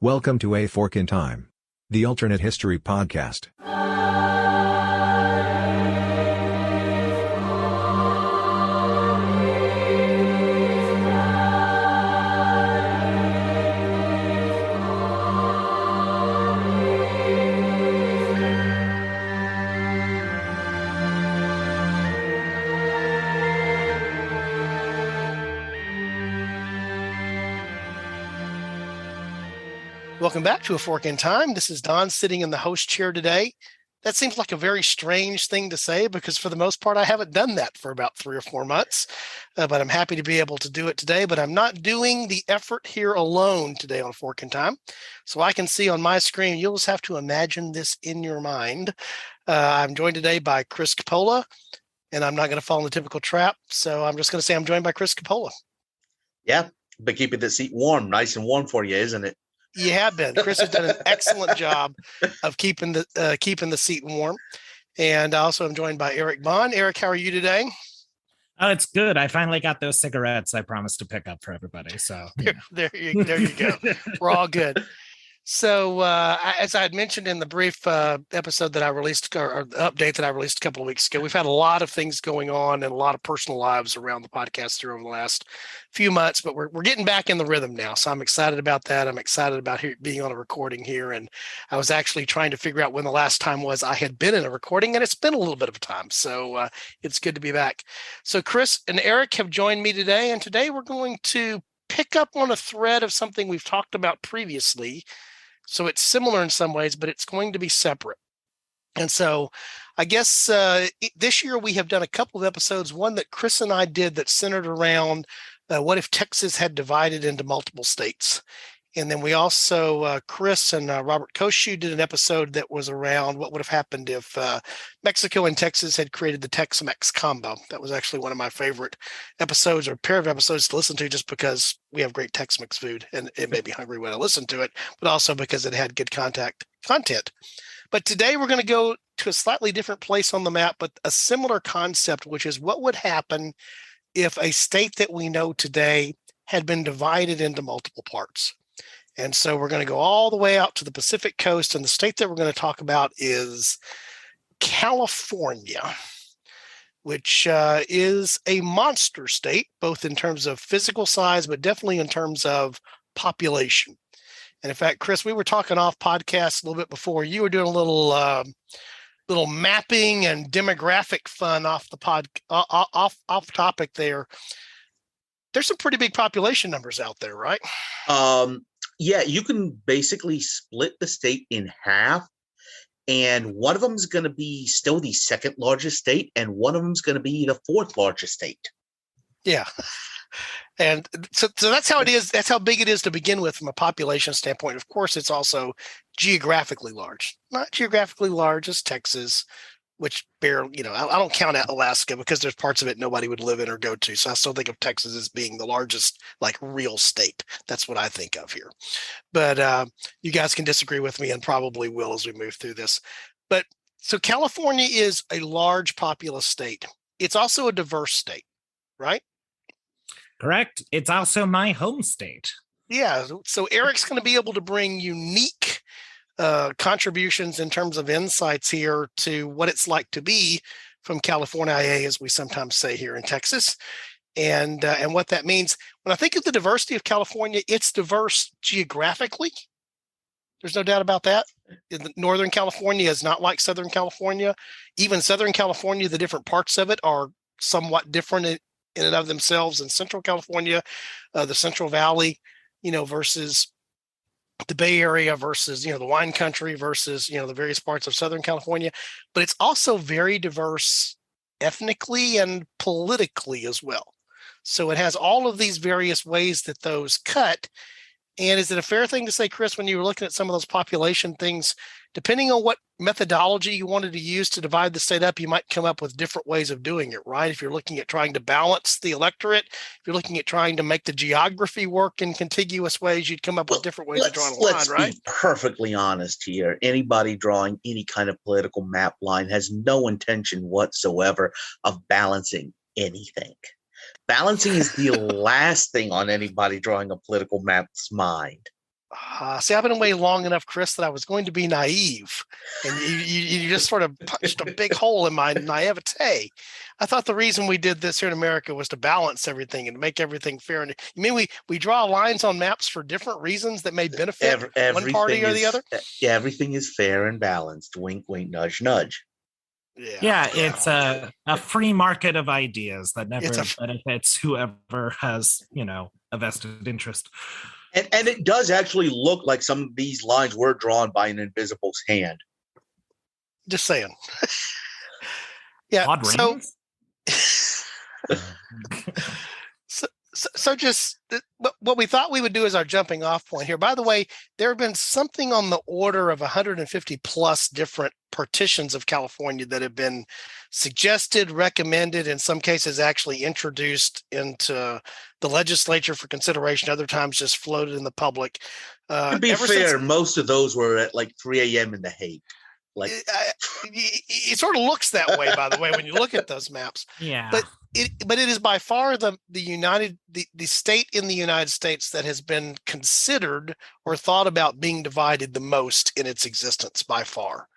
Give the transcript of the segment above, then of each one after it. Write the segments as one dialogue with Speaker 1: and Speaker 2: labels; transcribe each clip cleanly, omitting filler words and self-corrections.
Speaker 1: Welcome to A Fork in Time, the alternate history podcast.
Speaker 2: Welcome back to A Fork in Time. This is Don sitting in the host chair today. That seems like a very strange thing to say because for the most part, I haven't done that for about 3 or 4 months, but I'm happy to be able to do it today. But I'm not doing the effort here alone today on A Fork in Time. So I can see on my screen, you'll just have to imagine this in your mind. I'm joined today by Chris Coppola, and I'm not going to fall in the typical trap. So I'm just going to say I'm joined by Chris Coppola.
Speaker 3: Yeah, but keeping the seat warm, nice and warm for you, isn't it?
Speaker 2: You have been. Chris has done an excellent job of keeping the seat warm. And I also am joined by Eric Bond. Eric, how are you today?
Speaker 4: Oh, it's good. I finally got those cigarettes I promised to pick up for everybody. So yeah.
Speaker 2: there you go. We're all good. So as I had mentioned in the brief episode that I released, or update that I released a couple of weeks ago, we've had a lot of things going on and a lot of personal lives around the podcast here over the last few months, but we're getting back in the rhythm now. So I'm excited about that. I'm excited about being on a recording here. And I was actually trying to figure out when the last time was I had been in a recording, and it's been a little bit of a time. So it's good to be back. So Chris and Eric have joined me today, and today we're going to pick up on a thread of something we've talked about previously. So it's similar in some ways, but it's going to be separate. And so I guess this year we have done a couple of episodes, one that Chris and I did that centered around what if Texas had divided into multiple states? And then we also, Chris and Robert Koshu did an episode that was around what would have happened if Mexico and Texas had created the Tex-Mex combo. That was actually one of my favorite episodes or pair of episodes to listen to just because we have great Tex-Mex food and it made me hungry when I listened to it, but also because it had good content. But today we're going to go to a slightly different place on the map, but a similar concept, which is what would happen if a state that we know today had been divided into multiple parts. And so we're going to go all the way out to the Pacific coast, and the state that we're going to talk about is California, which is a monster state, both in terms of physical size, but definitely in terms of population. And in fact, Chris, we were talking off podcast a little bit before. You were doing a little mapping and demographic fun off topic there. There's some pretty big population numbers out there, right?
Speaker 3: Yeah, you can basically split the state in half, and one of them is going to be still the second largest state, and one of them is going to be the fourth largest state.
Speaker 2: Yeah. And so that's how it is. That's how big it is to begin with from a population standpoint. Of course, it's also geographically large. Not geographically large as Texas, which barely, I don't count out Alaska because there's parts of it nobody would live in or go to. So I still think of Texas as being the largest, like, real state. That's what I think of here. But you guys can disagree with me and probably will as we move through this. But so California is a large populous state. It's also a diverse state, right?
Speaker 4: Correct. It's also my home state.
Speaker 2: Yeah. So Eric's going to be able to bring unique contributions in terms of insights here to what it's like to be from California, as we sometimes say here in Texas, and what that means. When I think of the diversity of California, it's diverse geographically. There's no doubt about that. Northern California is not like Southern California. Even Southern California, the different parts of it are somewhat different in and of themselves. In Central California, the Central Valley, versus the Bay Area versus, the wine country versus, the various parts of Southern California. But it's also very diverse ethnically and politically as well. So it has all of these various ways that those cut. And is it a fair thing to say, Chris, when you were looking at some of those population things, depending on what methodology you wanted to use to divide the state up, you might come up with different ways of doing it, right? If you're looking at trying to balance the electorate, if you're looking at trying to make the geography work in contiguous ways, you'd come up with different ways of drawing a line, right?
Speaker 3: Let's be perfectly honest here. Anybody drawing any kind of political map line has no intention whatsoever of balancing anything. Balancing is the last thing on anybody drawing a political map's mind.
Speaker 2: See, I've been away long enough, Chris, that I was going to be naive, and you just sort of punched a big hole in my naivete. I thought the reason we did this here in America was to balance everything and make everything fair. And you mean we draw lines on maps for different reasons that may benefit one party or the other?
Speaker 3: Everything is fair and balanced. Wink, wink, nudge, nudge.
Speaker 4: Yeah, it's a free market of ideas that never benefits whoever has, a vested interest.
Speaker 3: And it does actually look like some of these lines were drawn by an invisible's hand.
Speaker 2: Just saying. Yeah.
Speaker 4: Odd rings?
Speaker 2: So just what we thought we would do as our jumping off point here. By the way, there have been something on the order of 150 plus different partitions of California that have been suggested, recommended, in some cases actually introduced into the legislature for consideration, other times just floated in the public.
Speaker 3: To be fair, most of those were at like 3 a.m. in The Hague. Like
Speaker 2: it sort of looks that way, by the way, when you look at those maps.
Speaker 4: Yeah.
Speaker 2: But it is by far the state in the United States that has been considered or thought about being divided the most in its existence by far.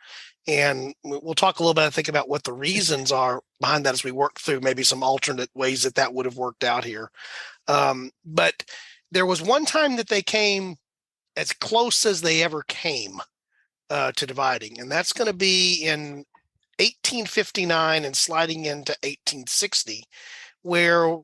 Speaker 2: And we'll talk a little bit, I think, about what the reasons are behind that as we work through maybe some alternate ways that would have worked out here. But there was one time that they came as close as they ever came to dividing, and that's going to be in 1859 and sliding into 1860, where,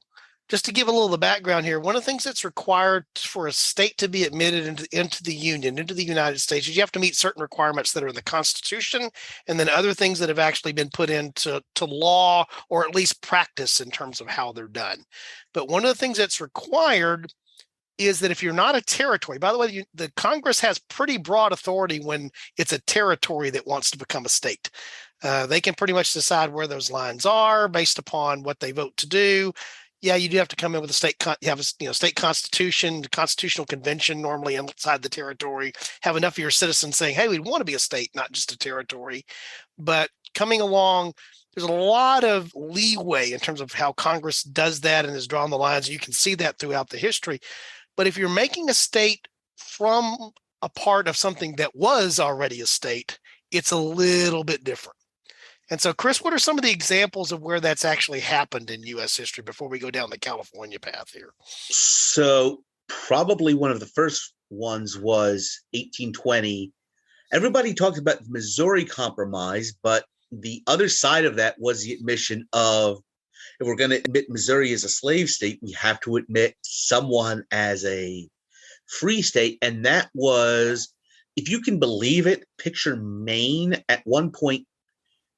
Speaker 2: just to give a little of the background here, one of the things that's required for a state to be admitted into the Union, into the United States, is you have to meet certain requirements that are in the Constitution, and then other things that have actually been put into law, or at least practice in terms of how they're done. But one of the things that's required is that if you're not a territory, by the way, the Congress has pretty broad authority when it's a territory that wants to become a state. They can pretty much decide where those lines are based upon what they vote to do. Yeah, you do have to come in with a state. You have a state constitution, constitutional convention normally inside the territory. Have enough of your citizens saying, "Hey, we want to be a state, not just a territory." But coming along, there's a lot of leeway in terms of how Congress does that and has drawn the lines. You can see that throughout the history. But if you're making a state from a part of something that was already a state, it's a little bit different. And so, Chris, what are some of the examples of where that's actually happened in U.S. history before we go down the California path here?
Speaker 3: So probably one of the first ones was 1820. Everybody talked about the Missouri Compromise, but the other side of that was the admission of, if we're going to admit Missouri as a slave state, we have to admit someone as a free state. And that was, if you can believe it, picture Maine. At one point,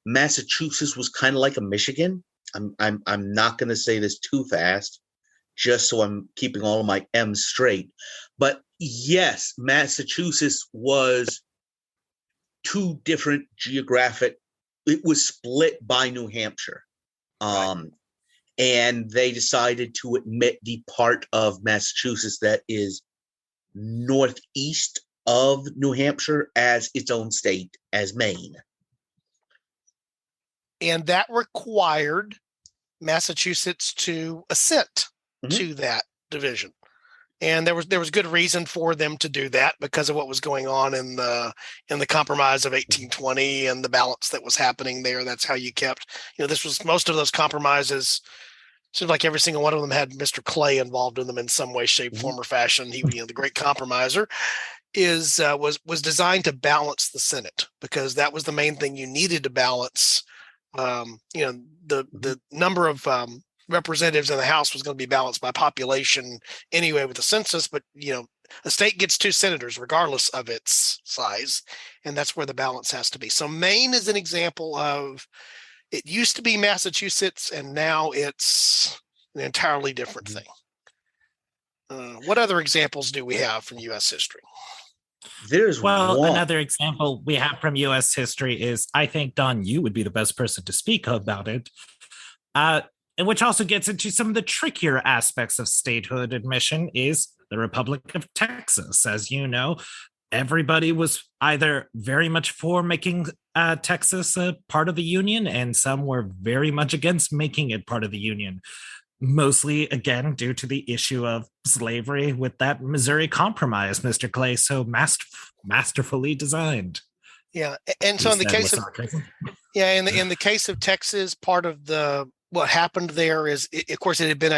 Speaker 3: Massachusetts was kind of like a Michigan. I'm not going to say this too fast, just so I'm keeping all of my M's straight. But yes, Massachusetts was two different geographic. It was split by New Hampshire. Right. And they decided to admit the part of Massachusetts that is northeast of New Hampshire as its own state, as Maine.
Speaker 2: And that required Massachusetts to assent to that division. And there was good reason for them to do that because of what was going on in the Compromise of 1820 and the balance that was happening there. That's how you kept, this was most of those compromises. Seems like every single one of them had Mr. Clay involved in them in some way, shape, form, or fashion. He, the great compromiser, was designed to balance the Senate because that was the main thing you needed to balance. The number of representatives in the House was going to be balanced by population anyway with the census, but a state gets 2 senators regardless of its size, and that's where the balance has to be. So Maine is an example of, it used to be Massachusetts and now it's an entirely different thing. What other examples do we have from U.S. history?
Speaker 4: Another example we have from U.S. history is, I think, Don, you would be the best person to speak about it, which also gets into some of the trickier aspects of statehood admission, is the Republic of Texas. As you know, everybody was either very much for making Texas a part of the Union, and some were very much against making it part of the Union. mostly, again, due to the issue of slavery with that Missouri Compromise, Mr. Clay so masterfully designed.
Speaker 2: Yeah, and
Speaker 4: He
Speaker 2: so in the
Speaker 4: said
Speaker 2: case
Speaker 4: with
Speaker 2: of
Speaker 4: sarcasm.
Speaker 2: yeah, in the case of Texas, part of the what happened there is, of course, it had been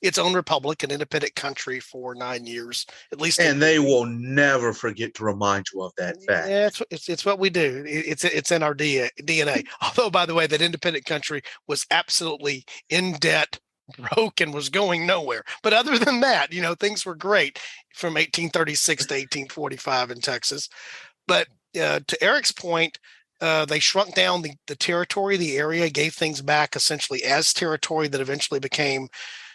Speaker 2: its own republic, an independent country for 9 years, at least.
Speaker 3: And they will never forget to remind you of that fact.
Speaker 2: Yeah, it's what we do. It's in our DNA. Although, by the way, that independent country was absolutely in debt, broke, and was going nowhere. But other than that, things were great from 1836 to 1845 in Texas. But to Eric's point, they shrunk down the territory, the area, gave things back essentially as territory that eventually became,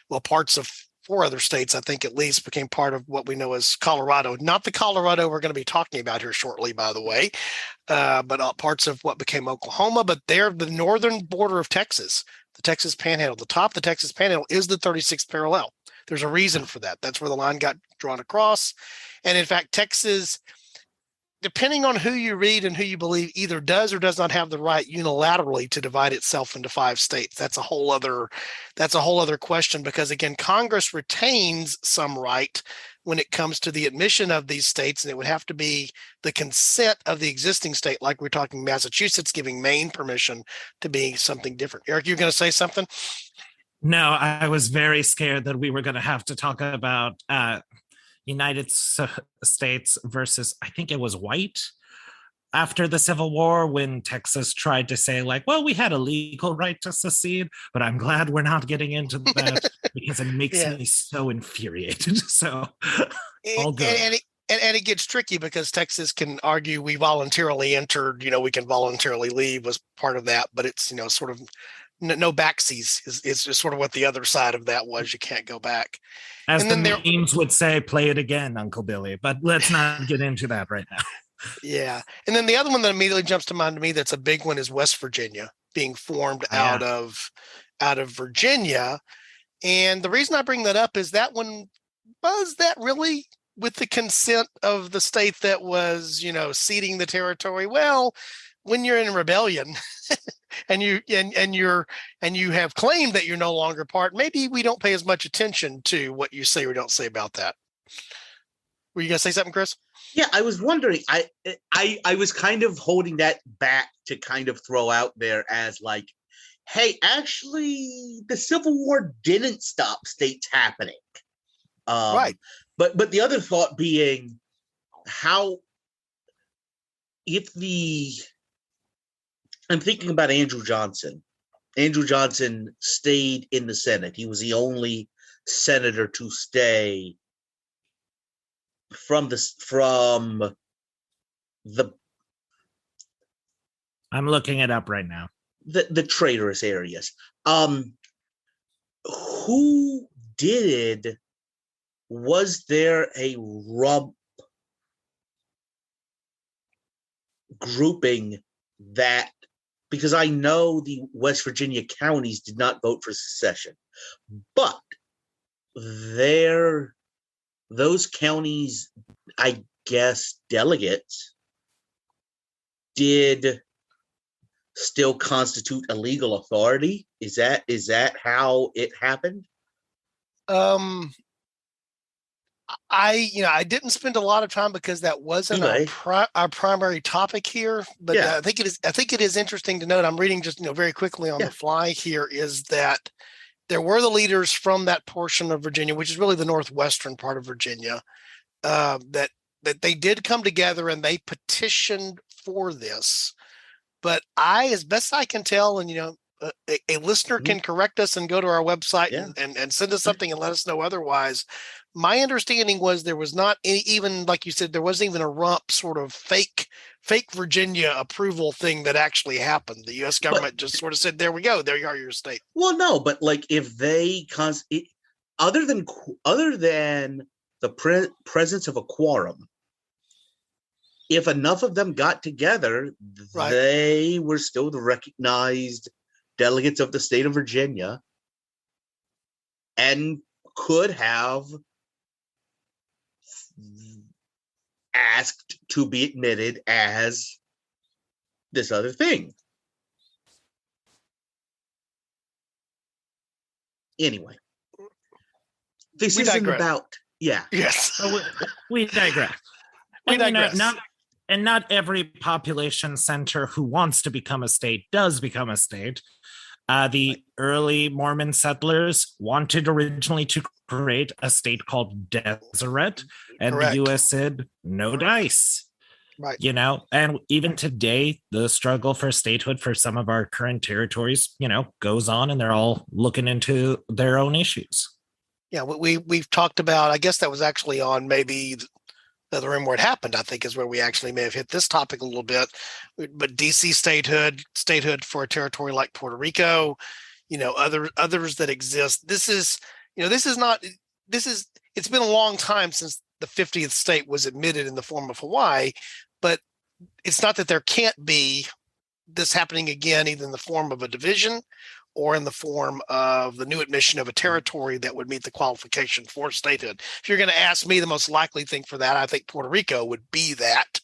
Speaker 2: well, parts of four other states, I think at least, became part of what we know as Colorado. Not the Colorado we're going to be talking about here shortly, by the way, but parts of what became Oklahoma. But they're the northern border of Texas, the Texas Panhandle. The top of the Texas Panhandle is the 36th parallel. There's a reason for that. That's where the line got drawn across. And in fact, Texas, depending on who you read and who you believe, either does or does not have the right unilaterally to divide itself into 5 states. That's a whole other question, because again, Congress retains some right when it comes to the admission of these states, and it would have to be the consent of the existing state, like we're talking Massachusetts giving Maine permission to be something different. Eric, you're going to say something?
Speaker 4: No, I was very scared that we were going to have to talk about United States versus, I think it was white, after the Civil War, when Texas tried to say, like, well, we had a legal right to secede, but I'm glad we're not getting into that because it makes me so infuriated. So all good.
Speaker 2: And it gets tricky because Texas can argue we voluntarily entered, we can voluntarily leave was part of that, but it's, sort of no backsies is just sort of what the other side of that was. You can't go back.
Speaker 4: As the memes would say, play it again, Uncle Billy. But let's not get into that right now.
Speaker 2: Yeah. And then the other one that immediately jumps to mind to me that's a big one is West Virginia being formed out of Virginia. And the reason I bring that up is that one, was that really with the consent of the state that was, ceding the territory? Well, when you're in rebellion and you have claimed that you're no longer part, maybe we don't pay as much attention to what you say or don't say about that. Were you gonna say something, Chris?
Speaker 3: Yeah, I was wondering. I was kind of holding that back to kind of throw out there as like, hey, actually, the Civil War didn't stop states happening.
Speaker 2: Right.
Speaker 3: But the other thought being, I'm thinking about Andrew Johnson. Andrew Johnson stayed in the Senate. He was the only senator to stay from the.
Speaker 4: I'm looking it up right now.
Speaker 3: The traitorous areas. Who did? Was there a rump grouping that? Because I know the West Virginia counties did not vote for secession, but those counties, I guess, delegates did still constitute a legal authority. Is that how it happened?
Speaker 2: I didn't spend a lot of time because that wasn't our primary topic here, but I think it is interesting to note. I'm reading just very quickly on the fly here, is that there were the leaders from that portion of Virginia, which is really the northwestern part of Virginia, that they did come together and they petitioned for this. But as best I can tell, and a listener can correct us and go to our website and send us something and let us know otherwise. My understanding was there was not even, like you said, there wasn't even a rump sort of fake Virginia approval thing that actually happened. The U.S. government just sort of said, there we go. There you are, your state.
Speaker 3: Well, no, but like if they, other than the presence of a quorum, if enough of them got together, they were still the recognized delegates of the state of Virginia and could have asked to be admitted as this other thing. Anyway, this
Speaker 2: We
Speaker 3: isn't
Speaker 2: digress.
Speaker 3: about
Speaker 2: Yes.
Speaker 4: So we digress.
Speaker 2: We
Speaker 4: And, you know,
Speaker 2: digress.
Speaker 4: not every population center who wants to become a state does become a state. The early Mormon settlers wanted originally to create a state called Deseret, and
Speaker 2: Correct.
Speaker 4: the U.S. said, no dice.
Speaker 2: Right.
Speaker 4: You know, and even today, the struggle for statehood for some of our current territories, you know, goes on, and they're all looking into their own issues.
Speaker 2: Yeah, we've talked about, I guess that was actually on maybe the room where it happened, I think, is where we actually may have hit this topic a little bit. But DC statehood for a territory like Puerto Rico, you know, others that exist. This is it's been a long time since the 50th state was admitted in the form of Hawaii, but it's not that there can't be this happening again, either in the form of a division or in the form of the new admission of a territory that would meet the qualification for statehood. If you're going to ask me the most likely thing for that, I think Puerto Rico would be that.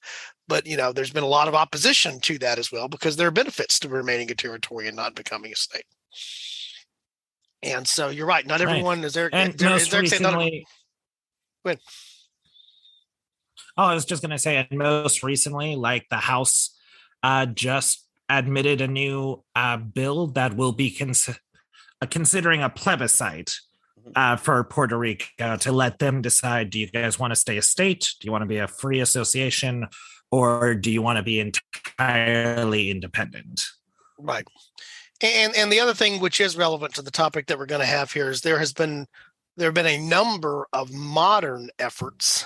Speaker 2: But, you know, there's been a lot of opposition to that as well, because there are benefits to remaining a territory and not becoming a state. And so you're right. Not everyone is there.
Speaker 4: And most recently,
Speaker 2: go ahead.
Speaker 4: Oh, I was just going to say, and most recently, like the House just admitted a new bill that will be considering a plebiscite for Puerto Rico to let them decide, do you guys want to stay a state? Do you want to be a free association? Or do you want to be entirely independent?
Speaker 2: Right. And the other thing which is relevant to the topic that we're going to have here is there have been a number of modern efforts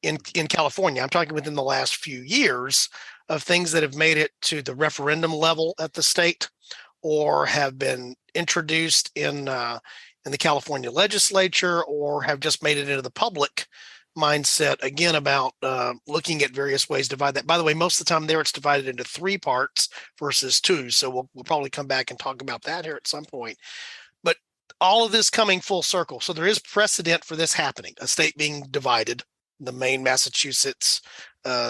Speaker 2: in California. I'm talking within the last few years of things that have made it to the referendum level at the state, or have been introduced in the California legislature, or have just made it into the public mindset, again, about looking at various ways to divide that. By the way, most of the time there it's divided into 3 parts versus 2. So we'll probably come back and talk about that here at some point. But all of this coming full circle. So there is precedent for this happening, a state being divided, the Maine, Massachusetts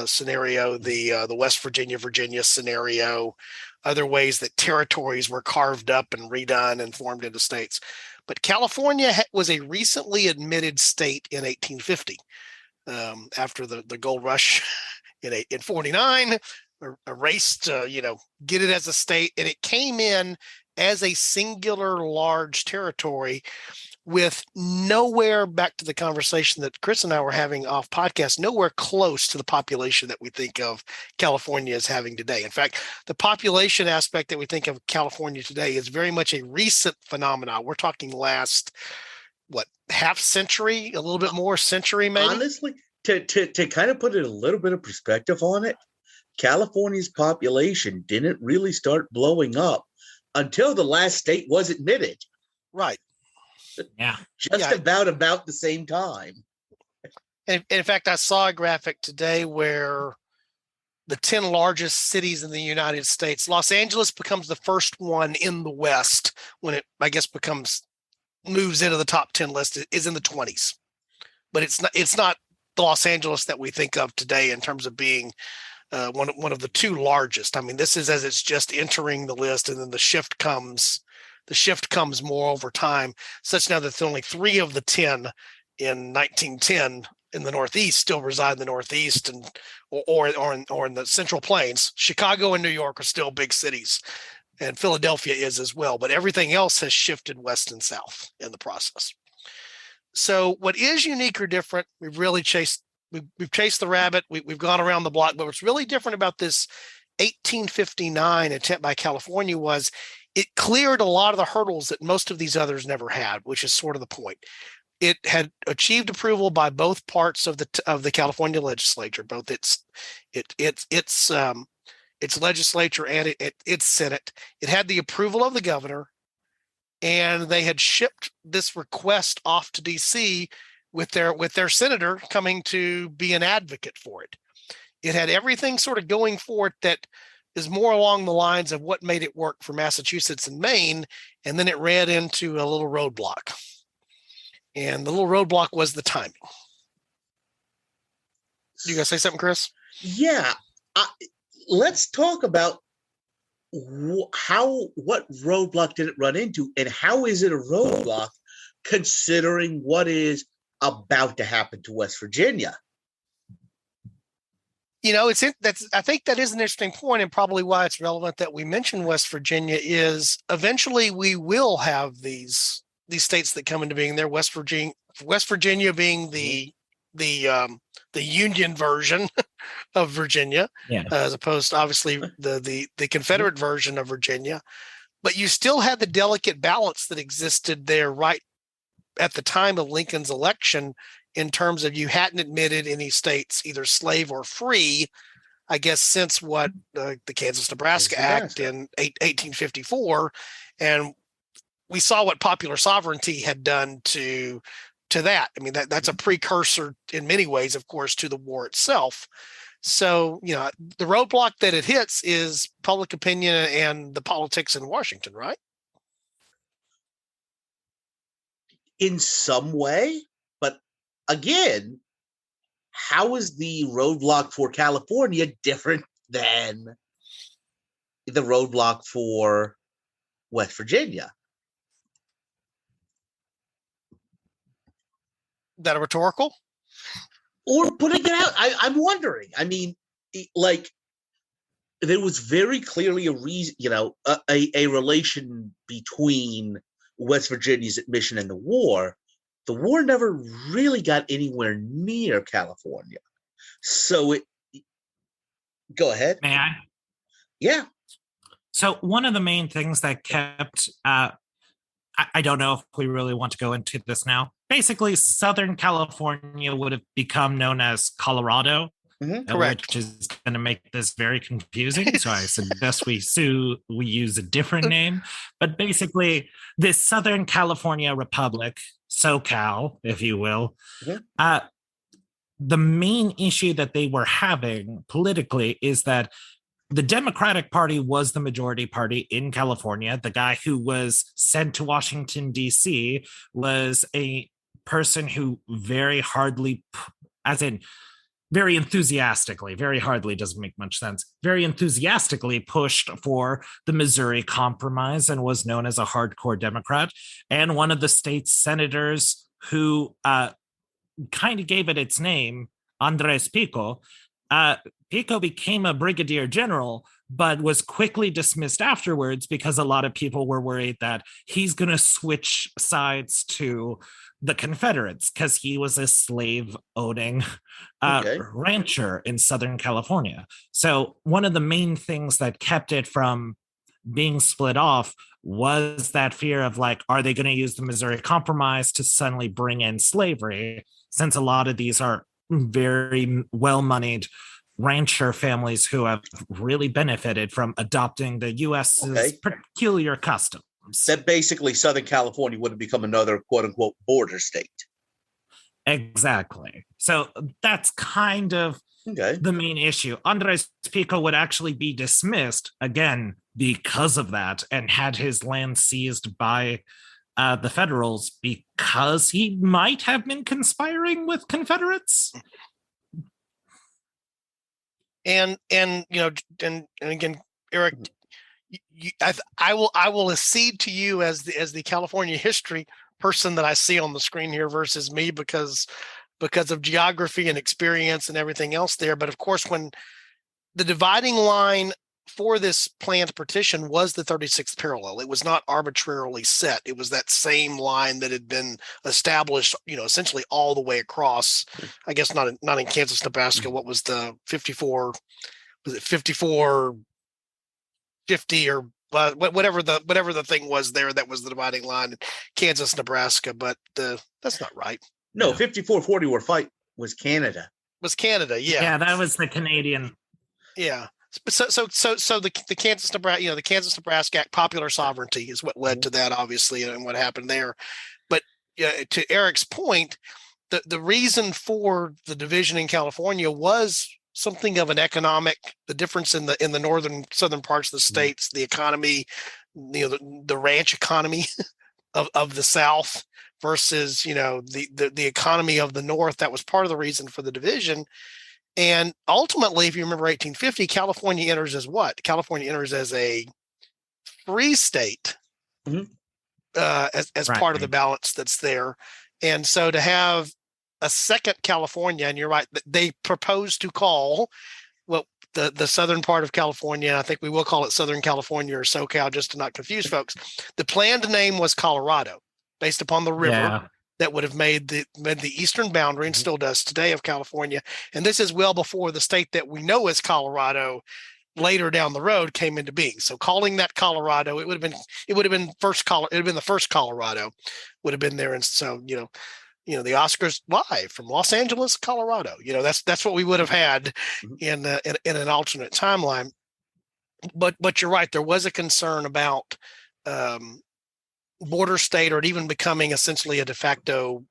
Speaker 2: scenario, the West Virginia scenario, other ways that territories were carved up and redone and formed into states. But California was a recently admitted state in 1850, after the gold rush in 49, erased, get it as a state. And it came in as a singular large territory with nowhere, back to the conversation that Chris and I were having off podcast, nowhere close to the population that we think of California as having today. In fact, the population aspect that we think of California today is very much a recent phenomenon. We're talking last, half century, a little bit more century, maybe?
Speaker 3: Honestly, to kind of put it a little bit of perspective on it, California's population didn't really start blowing up until the last state was admitted.
Speaker 2: Right.
Speaker 4: Yeah.
Speaker 3: Just about the same time.
Speaker 2: And in fact, I saw a graphic today where the 10 largest cities in the United States, Los Angeles becomes the first one in the West when it, I guess, moves into the top 10 list, is in the 20s. But it's not the Los Angeles that we think of today in terms of being one of the 2 largest. I mean, this is as it's just entering the list, and then the shift comes more over time, such now that only 3 of the 10 in 1910 in the Northeast still reside in the Northeast, and or in the Central Plains. Chicago and New York are still big cities, and Philadelphia is as well. But everything else has shifted west and south in the process. So what is unique or different, we've chased the rabbit. We've gone around the block, but what's really different about this 1859 attempt by California was it cleared a lot of the hurdles that most of these others never had, which is sort of the point. It had achieved approval by both parts of the California legislature, both its legislature and its Senate. It had the approval of the governor, and they had shipped this request off to DC with their senator coming to be an advocate for it. It had everything sort of going for it that is more along the lines of what made it work for Massachusetts and Maine, and then it ran into a little roadblock. And the little roadblock was the timing. You gonna say something, Chris?
Speaker 3: Yeah. Let's talk about what roadblock did it run into, and how is it a roadblock considering what is about to happen to West Virginia?
Speaker 2: I think that is an interesting point, and probably why it's relevant that we mention West Virginia is eventually we will have these states that come into being there. West Virginia being the Union version of Virginia, as opposed to obviously the Confederate version of Virginia. But you still had the delicate balance that existed there right at the time of Lincoln's election, in terms of you hadn't admitted any states either slave or free, I guess, since what the Kansas-Nebraska Act in 1854. And we saw what popular sovereignty had done to that. I mean, that's a precursor in many ways, of course, to the war itself. So, the roadblock that it hits is public opinion and the politics in Washington, right?
Speaker 3: In some way, but again, how is the roadblock for California different than the roadblock for West Virginia?
Speaker 2: Is that a rhetorical?
Speaker 3: Or putting it out, I'm wondering. I mean, like, there was very clearly a reason, a relation between West Virginia's admission and the war. The war never really got anywhere near California. So go ahead.
Speaker 4: May I?
Speaker 3: Yeah.
Speaker 4: So one of the main things that kept, I don't know if we really want to go into this now. Basically, Southern California would have become known as Colorado,
Speaker 2: correct,
Speaker 4: which is going to make this very confusing. So I suggest we use a different name. But basically, this Southern California Republic, SoCal, if you will, the main issue that they were having politically is that the Democratic Party was the majority party in California. The guy who was sent to Washington, D.C. was a person who very enthusiastically, very hardly doesn't make much sense, very enthusiastically pushed for the Missouri Compromise and was known as a hardcore Democrat. And one of the state's senators who kind of gave it its name, Andres Pico, Pico became a brigadier general, but was quickly dismissed afterwards because a lot of people were worried that he's going to switch sides to the Confederates because he was a slave-owning rancher in Southern California. So one of the main things that kept it from being split off was that fear of, like, are they going to use the Missouri Compromise to suddenly bring in slavery, since a lot of these are very well-moneyed rancher families who have really benefited from adopting the U.S.'s peculiar customs.
Speaker 3: That basically Southern California would have become another quote-unquote border state.
Speaker 4: Exactly. So that's kind of the main issue. Andres Pico would actually be dismissed, again, because of that, and had his land seized by the Federals because he might have been conspiring with Confederates.
Speaker 2: And again, Eric, I will accede to you as the California history person that I see on the screen here versus me because of geography and experience and everything else there. But of course, when the dividing line for this planned partition was the 36th parallel, it was not arbitrarily set. It was that same line that had been established, essentially all the way across. I guess not in Kansas, Nebraska. What was the 54? Was it 54, 50 or whatever the thing was there that was the dividing line in Kansas, Nebraska? But that's not right.
Speaker 3: No, 54-40 was Canada.
Speaker 2: Was Canada? Yeah.
Speaker 4: Yeah, that was the Canadian.
Speaker 2: Yeah. So the Kansas Nebraska, the Kansas Nebraska Act, popular sovereignty is what led to that, obviously, and what happened there. But to Eric's point, the reason for the division in California was something of an the difference in the southern parts of the states, the economy, the ranch economy of the South versus the economy of the North. That was part of the reason for the division. And ultimately, if you remember 1850, California enters as what? California enters as a free state as part of the balance that's there. And so to have a second California, and you're right, they proposed to call the southern part of California, I think we will call it Southern California or SoCal, just to not confuse folks. The planned name was Colorado, based upon the river that would have made the eastern boundary, and still does today, of California. And this is well before the state that we know as Colorado later down the road came into being. So calling that Colorado, it would have been the first Colorado would have been there. And so, the Oscars live from Los Angeles, Colorado. That's what we would have had in an alternate timeline. But you're right. There was a concern about border state, or it even becoming essentially a de facto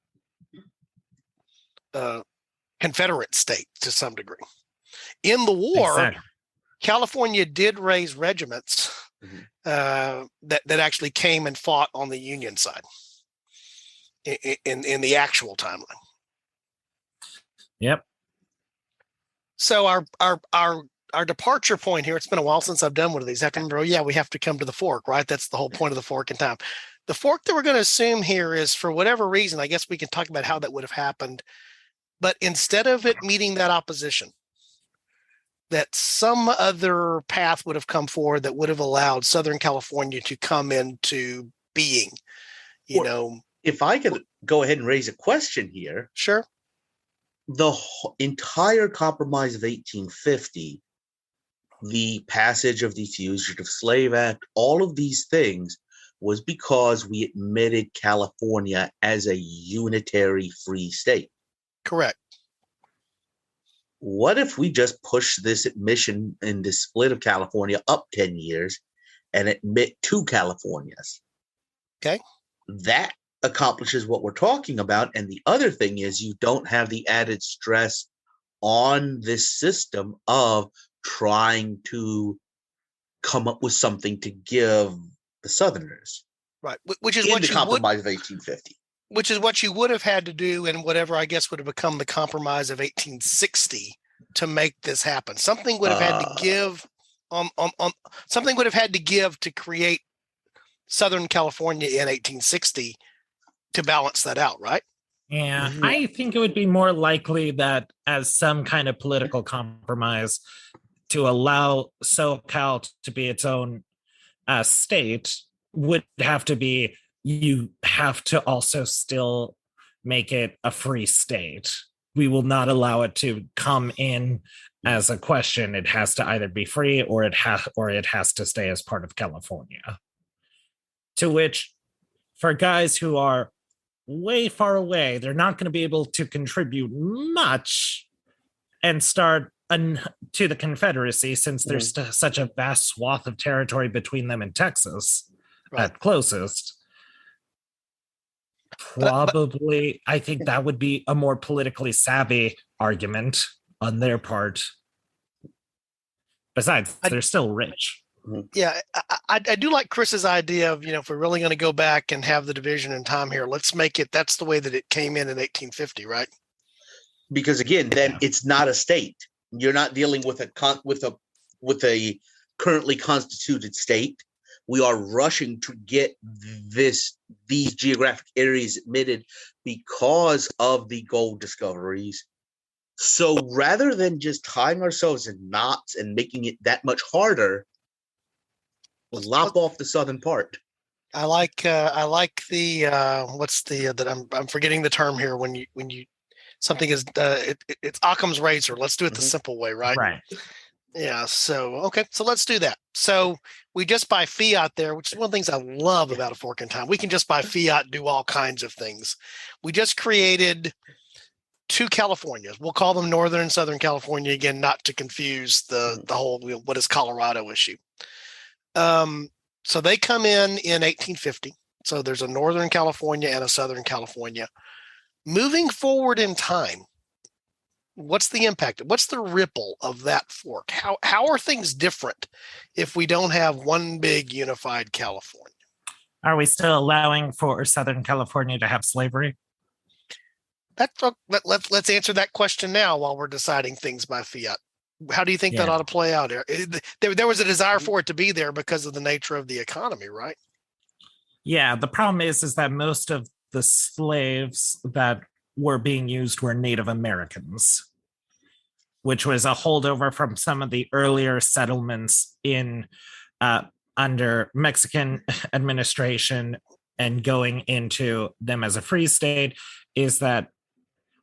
Speaker 2: Confederate state to some degree. In the war, California did raise regiments that actually came and fought on the Union side in the actual timeline.
Speaker 4: Yep.
Speaker 2: So our departure point here, it's been a while since I've done one of these. I have to remember, we have to come to the fork, right? That's the whole point of the fork in time. The fork that we're going to assume here is, for whatever reason, I guess we can talk about how that would have happened, but instead of it meeting that opposition, that some other path would have come forward that would have allowed Southern California to come into being,
Speaker 3: If I could go ahead and raise a question here.
Speaker 2: Sure.
Speaker 3: The entire Compromise of 1850, the passage of the Fugitive Slave Act, all of these things was because we admitted California as a unitary free state.
Speaker 2: Correct.
Speaker 3: What if we just push this admission and the split of California up 10 years and admit 2 Californias?
Speaker 2: Okay.
Speaker 3: That accomplishes what we're talking about. And the other thing is, you don't have the added stress on this system of trying to come up with something to give the Southerners.
Speaker 2: Right. Which is
Speaker 3: in
Speaker 2: what
Speaker 3: the
Speaker 2: you
Speaker 3: Compromise of 1850.
Speaker 2: Which is what you would have had to do in whatever I guess would have become the Compromise of 1860 to make this happen. Something would have had to give something would have had to give to create Southern California in 1860 to balance that out, right?
Speaker 4: Yeah, I think it would be more likely that as some kind of political compromise to allow SoCal to be its own state would have to be, you have to also still make it a free state. We will not allow it to come in as a question. It has to either be free or it has to stay as part of California. To which, for guys who are way far away, they're not going to be able to contribute much and start to the Confederacy, since there's such a vast swath of territory between them and Texas at closest. Probably, I think that would be a more politically savvy argument on their part. Besides, they're still rich.
Speaker 2: Yeah, I do like Chris's idea of, if we're really going to go back and have the division in time here, let's make it, that's the way that it came in 1850, right?
Speaker 3: Because again, then it's not a state. You're not dealing with a currently constituted state. We are rushing to get these geographic areas admitted because of the gold discoveries. So rather than just tying ourselves in knots and making it that much harder, we'll lop off the southern part.
Speaker 2: I like the that I'm forgetting the term here when you something is it's Occam's razor. Let's do it the simple way, right?
Speaker 4: Right.
Speaker 2: Yeah. So okay. So let's do that. So we just buy fiat there, which is one of the things I love about a fork in time. We can just buy fiat, do all kinds of things. We just created 2 Californias. We'll call them Northern and Southern California again, not to confuse the whole what is Colorado issue. So they come in 1850. So there's a Northern California and a Southern California. Moving forward in time, what's the impact? What's the ripple of that fork? How are things different if we don't have one big unified California?
Speaker 4: Are we still allowing for Southern California to have slavery?
Speaker 2: Let's answer that question now while we're deciding things by fiat. How do you think that
Speaker 4: Yeah.
Speaker 2: ought to play out? There was a desire for it to be there because of the nature of the economy, right?
Speaker 4: Yeah, the problem is that most of the slaves that were being used were Native Americans, which was a holdover from some of the earlier settlements in under Mexican administration and going into them as a free state. Is that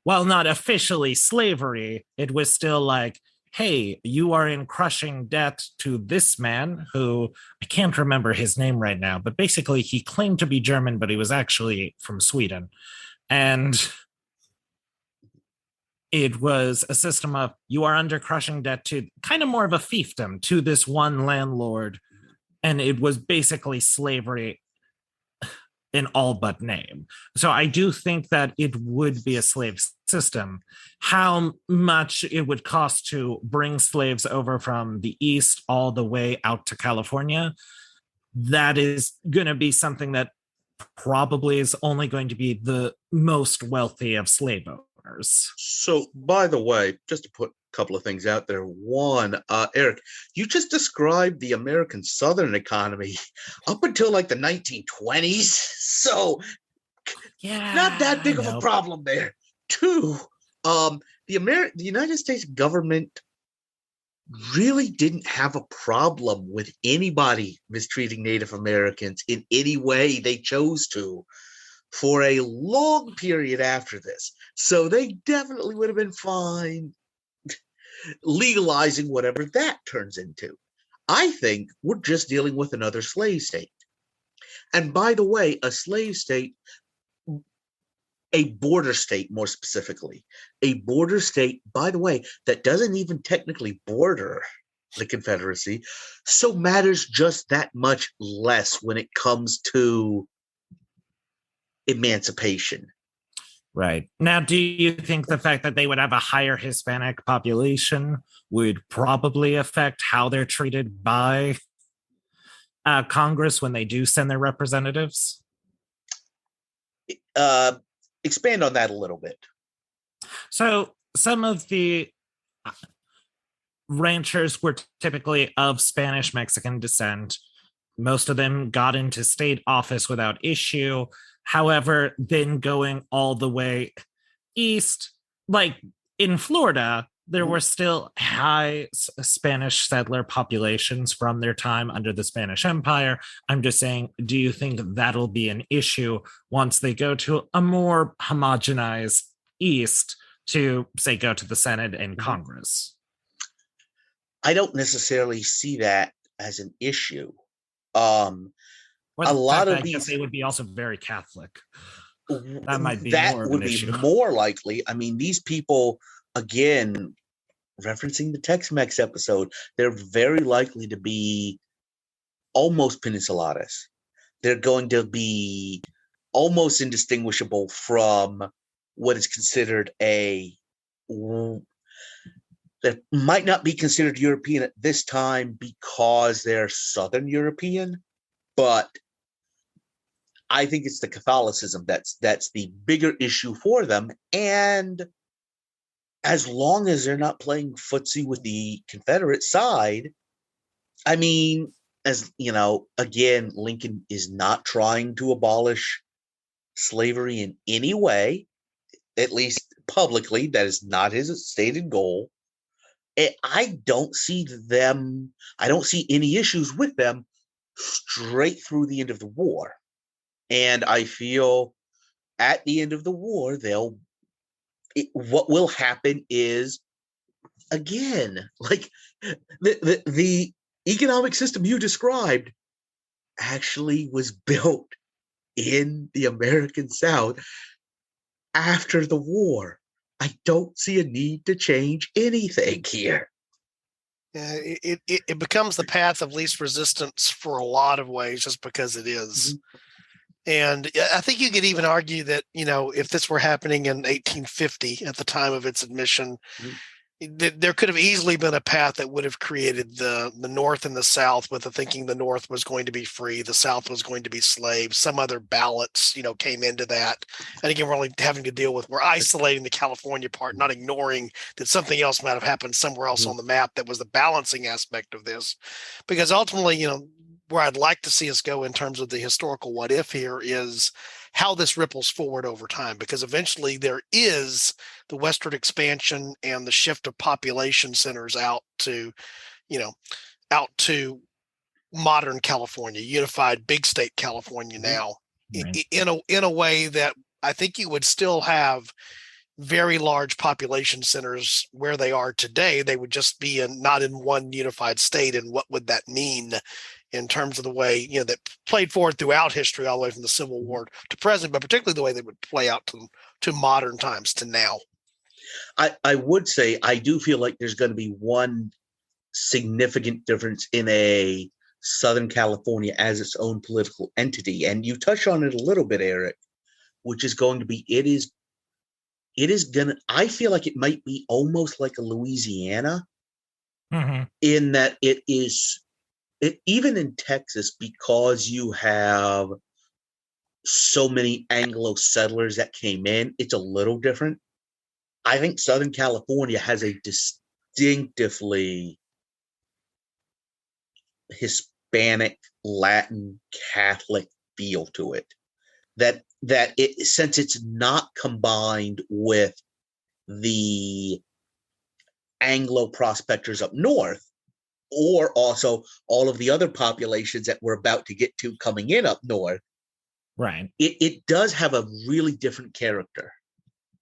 Speaker 4: while not officially slavery, it was still like, hey, you are in crushing debt to this man who I can't remember his name right now, but basically he claimed to be German, but he was actually from Sweden. And it was a system of you are under crushing debt to kind of more of a fiefdom to this one landlord. And it was basically slavery in all but name. So I do think that it would be a slave system. How much it would cost to bring slaves over from the East all the way out to California, that is going to be something that probably is only going to be the most wealthy of slave owners.
Speaker 3: So, by the way, just to put a couple of things out there. One, Eric, you just described the American Southern economy up until like the 1920s. So,
Speaker 4: Yeah,
Speaker 3: not that big of a problem there. Two, the United States government really didn't have a problem with anybody mistreating Native Americans in any way they chose to for a long period after this. So they definitely would have been fine legalizing whatever that turns into. I think we're just dealing with another slave state. And by the way, a slave state, a border state more specifically, a border state, by the way, that doesn't even technically border the Confederacy, so matters just that much less when it comes to emancipation.
Speaker 4: Right. Now, do you think the fact that they would have a higher Hispanic population would probably affect how they're treated by Congress when they do send their representatives?
Speaker 3: Expand on that a little bit.
Speaker 4: So some of the ranchers were typically of Spanish Mexican descent. Most of them got into state office without issue. However, then going all the way east, like in Florida, there were still high Spanish settler populations from their time under the Spanish Empire. I'm just saying, do you think that'll be an issue once they go to a more homogenized east to, say, go to the Senate and Congress?
Speaker 3: I don't necessarily see that as an issue.
Speaker 4: A lot of these, they would be also very Catholic. That might be
Speaker 3: that
Speaker 4: more of
Speaker 3: would
Speaker 4: an
Speaker 3: be
Speaker 4: issue.
Speaker 3: more likely. I mean, these people, again, referencing the Tex-Mex episode, they're very likely to be almost peninsulares. They're going to be almost indistinguishable from what is considered that might not be considered European at this time because they're Southern European, but I think it's the Catholicism that's the bigger issue for them. And as long as they're not playing footsie with the Confederate side, I mean, as you know, again, Lincoln is not trying to abolish slavery in any way, at least publicly. That is not his stated goal. I don't see any issues with them straight through the end of the war. And I feel at the end of the war, what will happen is, again, like the economic system you described actually was built in the American South after the war. I don't see a need to change anything here.
Speaker 2: It becomes the path of least resistance for a lot of ways just because it is. Mm-hmm. And I think you could even argue that, if this were happening in 1850 at the time of its admission, there could have easily been a path that would have created the North and the South, with the thinking the North was going to be free, the South was going to be slaves. Some other ballots, came into that. And again, we're only having to deal with, we're isolating the California part, not ignoring that something else might have happened somewhere else on the map that was the balancing aspect of this. Because ultimately, where I'd like to see us go in terms of the historical what if here is how this ripples forward over time, because eventually there is the westward expansion and the shift of population centers out to modern California, unified big state California now,
Speaker 4: Right.
Speaker 2: in a way that I think you would still have very large population centers where they are today. They would just be not in one unified state. And what would that mean in terms of the way, that played forward throughout history, all the way from the Civil War to present, but particularly the way they would play out to modern times, to now?
Speaker 3: I would say I do feel like there's going to be one significant difference in a Southern California as its own political entity. And you touch on it a little bit, Eric, which is going to be, I feel like it might be almost like a Louisiana, in that even in Texas, because you have so many Anglo settlers that came in, it's a little different. I think Southern California has a distinctively Hispanic, Latin, Catholic feel to it. That since it's not combined with the Anglo prospectors up north, or also all of the other populations that we're about to get to coming in up north,
Speaker 4: right?
Speaker 3: It does have a really different character.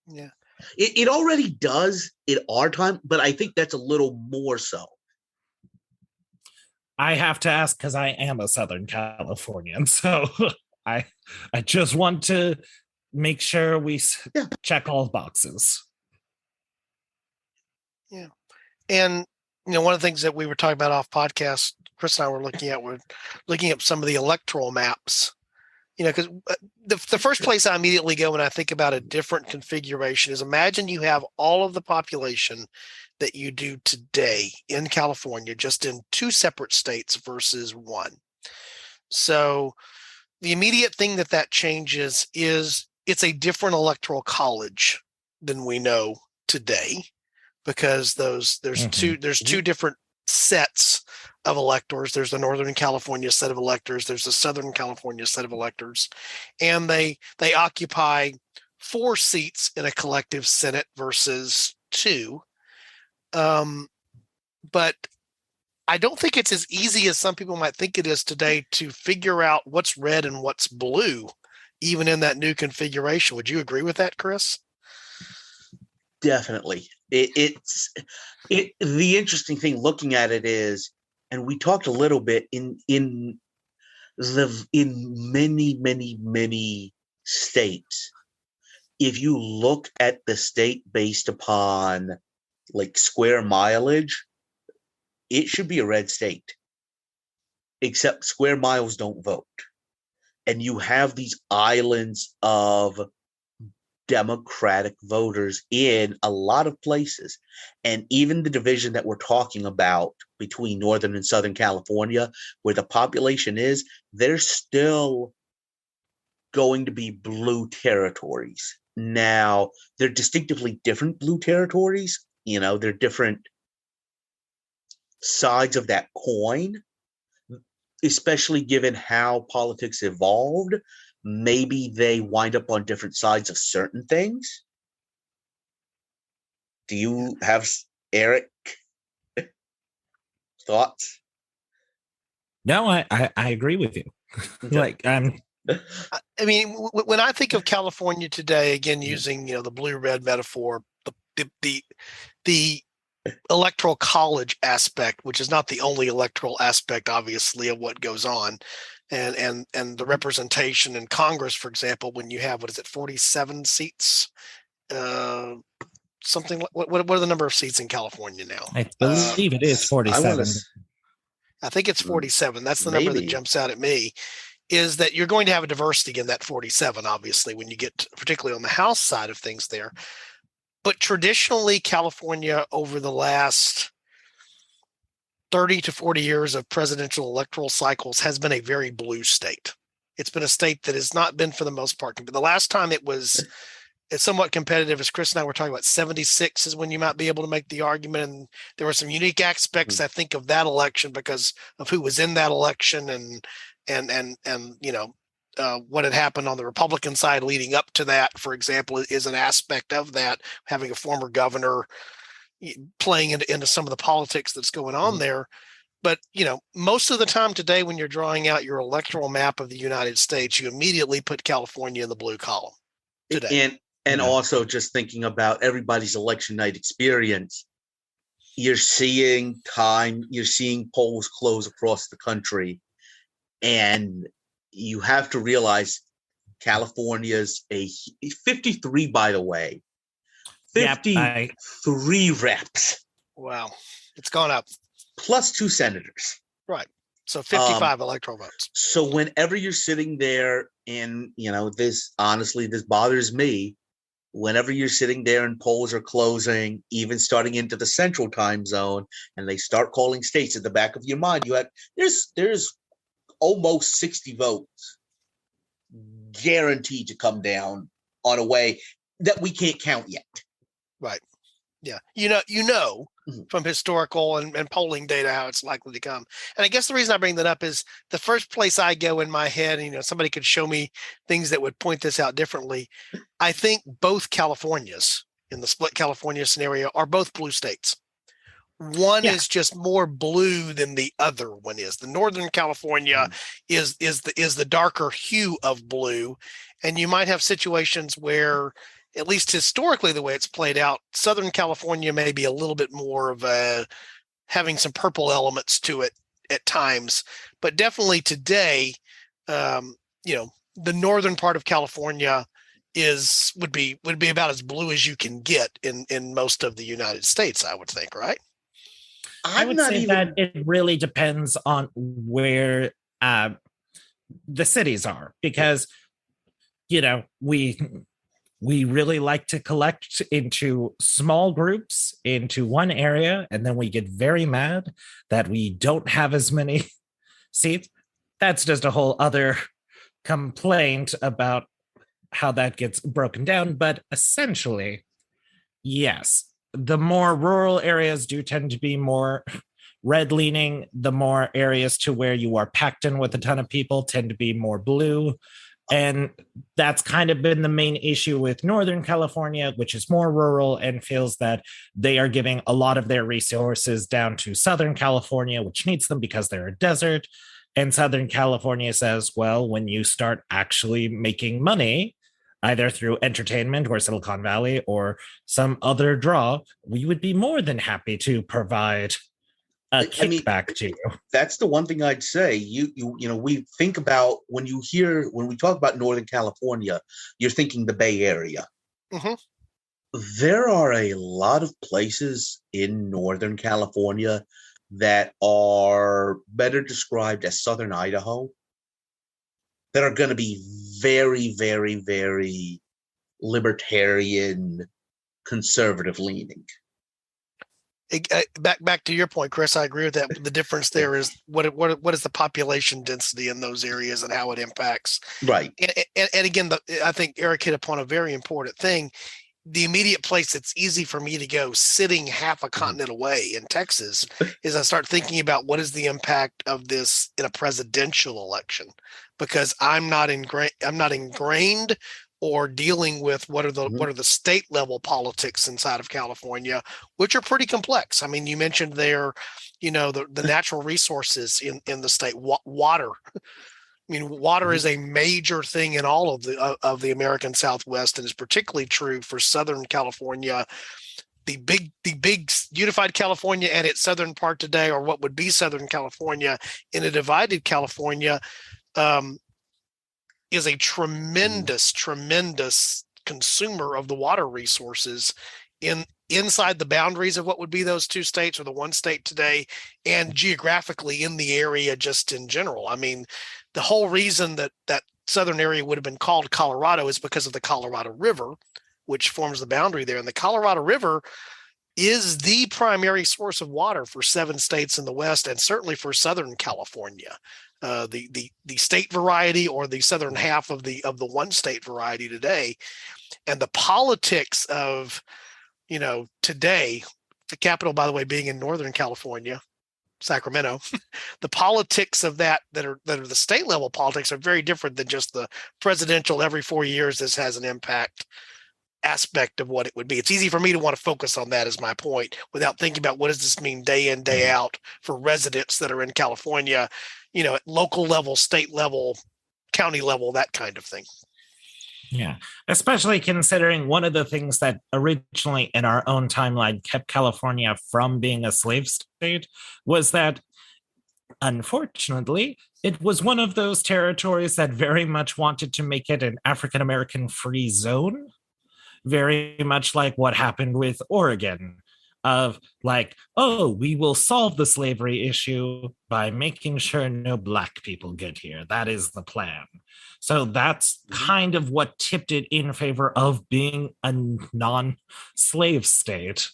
Speaker 2: Yeah.
Speaker 3: It already does in our time, but I think that's a little more so.
Speaker 4: I have to ask because I am a Southern Californian, so I just want to make sure we check all boxes.
Speaker 2: Yeah. And one of the things that we were talking about off podcast, Chris and I were looking at some of the electoral maps. Because the first place I immediately go when I think about a different configuration is, imagine you have all of the population that you do today in California, just in two separate states versus one. So the immediate thing that changes is it's a different electoral college than we know today, because there's two different sets of electors. There's the Northern California set of electors. There's the Southern California set of electors, and they occupy 4 seats in a collective Senate versus 2. But I don't think it's as easy as some people might think it is today to figure out what's red and what's blue, even in that new configuration. Would you agree with that, Chris?
Speaker 3: Definitely. The interesting thing looking at it is, and we talked a little bit in many states, if you look at the state based upon like square mileage, it should be a red state, except square miles don't vote. And you have these islands of Democratic voters in a lot of places. And even the division that we're talking about between Northern and Southern California, where the population is, there's still going to be blue territories. Now, they're distinctively different blue territories. They're different sides of that coin, especially given how politics evolved. Maybe they wind up on different sides of certain things. Do you have, Eric, thoughts?
Speaker 4: No, I agree with you.
Speaker 3: Okay.
Speaker 2: I mean, when I think of California today, again, using the blue-red metaphor, the electoral college aspect, which is not the only electoral aspect, obviously, of what goes on, and the representation in Congress, for example, when you have 47 seats, something like what are the number of seats in California now?
Speaker 4: I believe it is 47.
Speaker 2: I think it's 47. That's the number that jumps out at me. Is that you're going to have a diversity in that 47, obviously, when you get particularly on the House side of things there. But traditionally, California over the last 30 to 40 years of presidential electoral cycles has been a very blue state. It's been a state that has not been, for the most part. But the last time it's somewhat competitive, as Chris and I were talking about, 76 is when you might be able to make the argument. And there were some unique aspects, I think, of that election because of who was in that election and what had happened on the Republican side leading up to that, for example, is an aspect of that, having a former governor playing into some of the politics that's going on there. But, most of the time today, when you're drawing out your electoral map of the United States, you immediately put California in the blue column today.
Speaker 3: And also just thinking about everybody's election night experience, you're seeing polls close across the country. And you have to realize California's a 53, by the way, 53 reps.
Speaker 2: Wow. It's gone up.
Speaker 3: Plus 2 senators.
Speaker 2: Right. So 55 electoral votes.
Speaker 3: So whenever you're sitting there and, this bothers me. Whenever you're sitting there and polls are closing, even starting into the central time zone, and they start calling states, at the back of your mind, there's almost 60 votes guaranteed to come down on a way that we can't count yet.
Speaker 2: Right. Yeah. From historical and polling data how it's likely to come. And I guess the reason I bring that up is the first place I go in my head, somebody could show me things that would point this out differently. I think both Californias in the split California scenario are both blue states. One is just more blue than the other one is. The Northern California is the darker hue of blue. And you might have situations where, at least historically, the way it's played out, Southern California may be a little bit more of having some purple elements to it at times, but definitely today, the northern part of California would be about as blue as you can get in most of the United States, I would think, right?
Speaker 4: I would say that it really depends on where the cities are, because we really like to collect into small groups into one area, and then we get very mad that we don't have as many seats. That's just a whole other complaint about how that gets broken down. But essentially, yes, the more rural areas do tend to be more red leaning. The more areas to where you are packed in with a ton of people tend to be more blue. And that's kind of been the main issue with Northern California, which is more rural and feels that they are giving a lot of their resources down to Southern California, which needs them because they're a desert. And Southern California says, well, when you start actually making money, either through entertainment or Silicon Valley or some other draw, we would be more than happy to provide a kickback to you.
Speaker 3: That's the one thing I'd say. We think about when we talk about Northern California, you're thinking the Bay Area.
Speaker 2: Mm-hmm.
Speaker 3: There are a lot of places in Northern California that are better described as Southern Idaho that are going to be very, very, very libertarian, conservative leaning.
Speaker 2: Back to your point, Chris, I agree with that. The difference there is what is the population density in those areas and how it impacts.
Speaker 3: Right.
Speaker 2: And again, I think Eric hit upon a very important thing. The immediate place that's easy for me to go, sitting half a continent away in Texas, is I start thinking about what is the impact of this in a presidential election, because I'm not ingrained or dealing with what are the state level politics inside of California, which are pretty complex. I mean, you mentioned there, the natural resources in the state, water. I mean, water is a major thing in all of the American Southwest, and is particularly true for Southern California. The big unified California and its southern part today, or what would be Southern California in a divided California, is a tremendous consumer of the water resources inside the boundaries of what would be those two states or the one state today, and geographically in the area just in general. I mean, the whole reason that southern area would have been called Colorado is because of the Colorado River, which forms the boundary there. And the Colorado River is the primary source of water for 7 states in the West, and certainly for Southern California. The state variety, or the southern half of the one state variety today. And the politics of, today, the capital, by the way, being in Northern California, Sacramento, the politics of that are the state level politics are very different than just the presidential every 4 years. This has an impact aspect of what it would be. It's easy for me to want to focus on that as my point without thinking about what does this mean day in, day out for residents that are in California, at local level, state level, county level, that kind of thing.
Speaker 4: Yeah, especially considering one of the things that originally in our own timeline kept California from being a slave state was that, unfortunately, it was one of those territories that very much wanted to make it an African-American free zone, very much like what happened with Oregon, of like, oh, we will solve the slavery issue by making sure no Black people get here. That is the plan. So that's kind of what tipped it in favor of being a non-slave state,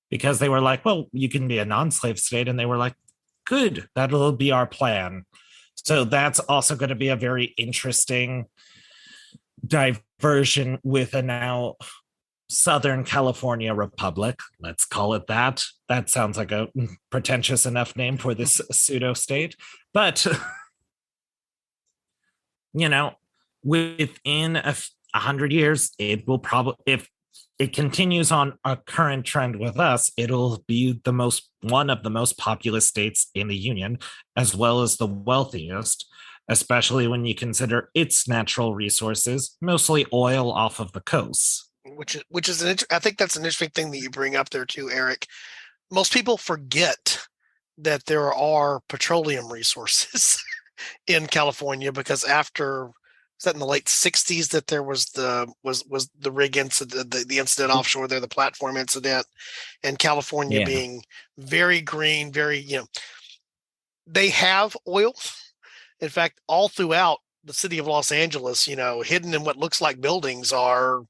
Speaker 4: because they were like, well, you can be a non-slave state. And they were like, good, that'll be our plan. So that's also going to be a very interesting diversion with a now Southern California Republic. Let's call it that. That sounds like a pretentious enough name for this pseudo state. But within 100 years, it will probably, if it continues on a current trend with us, it'll be one of the most populous states in the union, as well as the wealthiest, especially when you consider its natural resources, mostly oil off of the coast.
Speaker 2: Which is I think that's an interesting thing that you bring up there too, Eric. Most people forget that there are petroleum resources in California, because after, was that in the late 60s that there was the rig incident, the incident offshore there, the platform incident, and California being very green, very, they have oil. In fact, all throughout the city of Los Angeles, hidden in what looks like buildings are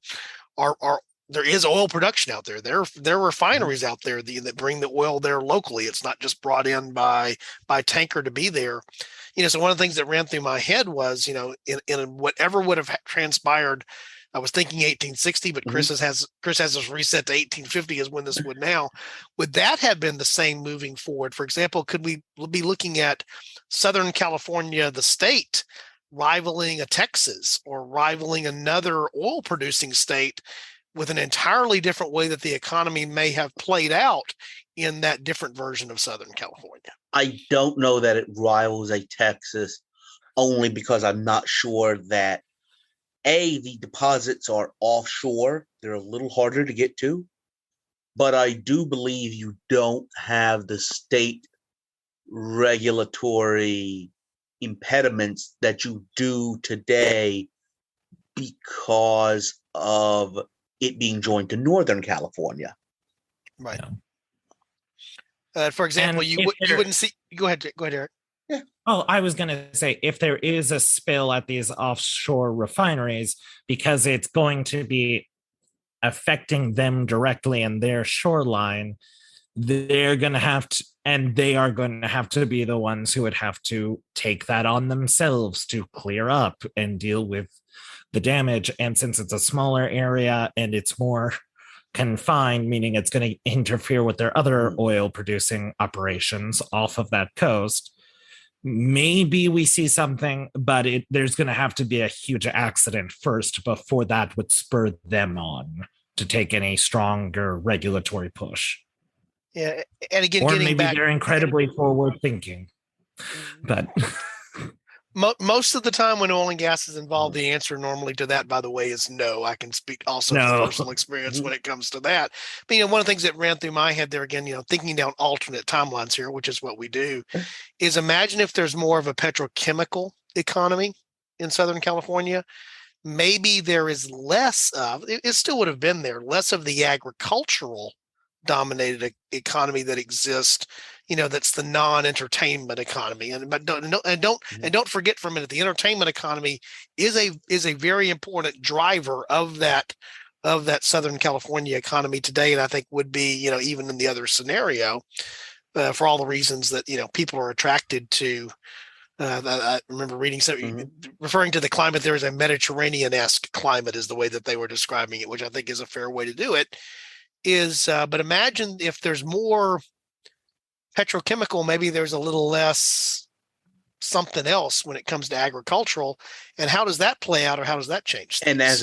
Speaker 2: there is oil production out there. There are refineries out there that bring the oil there locally. It's not just brought in by tanker to be there. So one of the things that ran through my head was, in whatever would have transpired, I was thinking 1860, but Chris has us reset to 1850 is when this would now. Would that have been the same moving forward? For example, could we be looking at Southern California, the state, rivaling a Texas or rivaling another oil producing state with an entirely different way that the economy may have played out in that different version of Southern California?
Speaker 3: I don't know that it rivals a Texas, only because I'm not sure that the deposits are offshore. They're a little harder to get to, but I do believe you don't have the state regulatory impediments that you do today because of it being joined to Northern California.
Speaker 2: Right. For example, you wouldn't see. Go ahead, Eric.
Speaker 3: Yeah.
Speaker 4: Oh, I was going to say, if there is a spill at these offshore refineries, because it's going to be affecting them directly in their shoreline, they're going to have to, and they are going to have to be the ones who would have to take that on themselves to clear up and deal with the damage. And since it's a smaller area and it's more confined, meaning it's going to interfere with their other oil producing operations off of that coast, maybe we see something, but there's going to have to be a huge accident first before that would spur them on to take any stronger regulatory push.
Speaker 2: Yeah, and again,
Speaker 4: or maybe they're incredibly forward thinking, but
Speaker 2: most of the time when oil and gas is involved, the answer normally to that, by the way, is no. I can speak also from personal experience when it comes to that. But, one of the things that ran through my head there, again, thinking down alternate timelines here, which is what we do, is imagine if there's more of a petrochemical economy in Southern California. Maybe there is less of, it still would have been there, less of the agricultural dominated economy that exists, that's the non-entertainment economy. And don't forget for a minute, the entertainment economy is a very important driver of that of that Southern California economy today, and I think would be, even in the other scenario, for all the reasons that people are attracted to. I remember reading something referring to the climate. There is a Mediterranean-esque climate, is the way that they were describing it, which I think is a fair way to do it. But imagine if there's more petrochemical, maybe there's a little less something else when it comes to agricultural, and how does that play out, or how does that change things?
Speaker 3: And as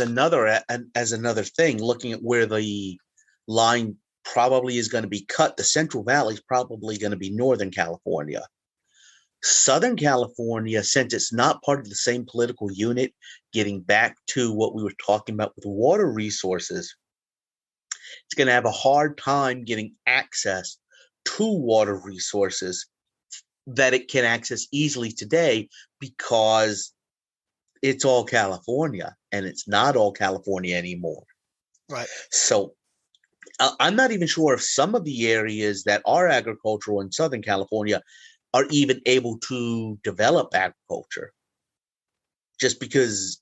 Speaker 3: another thing, looking at where the line probably is going to be cut, the Central Valley is probably going to be Northern California. Southern California, since it's not part of the same political unit, getting back to what we were talking about with water resources, it's going to have a hard time getting access to water resources that it can access easily today, because it's all California, and it's not all California anymore.
Speaker 2: Right.
Speaker 3: So I'm not even sure if some of the areas that are agricultural in Southern California are even able to develop agriculture, just because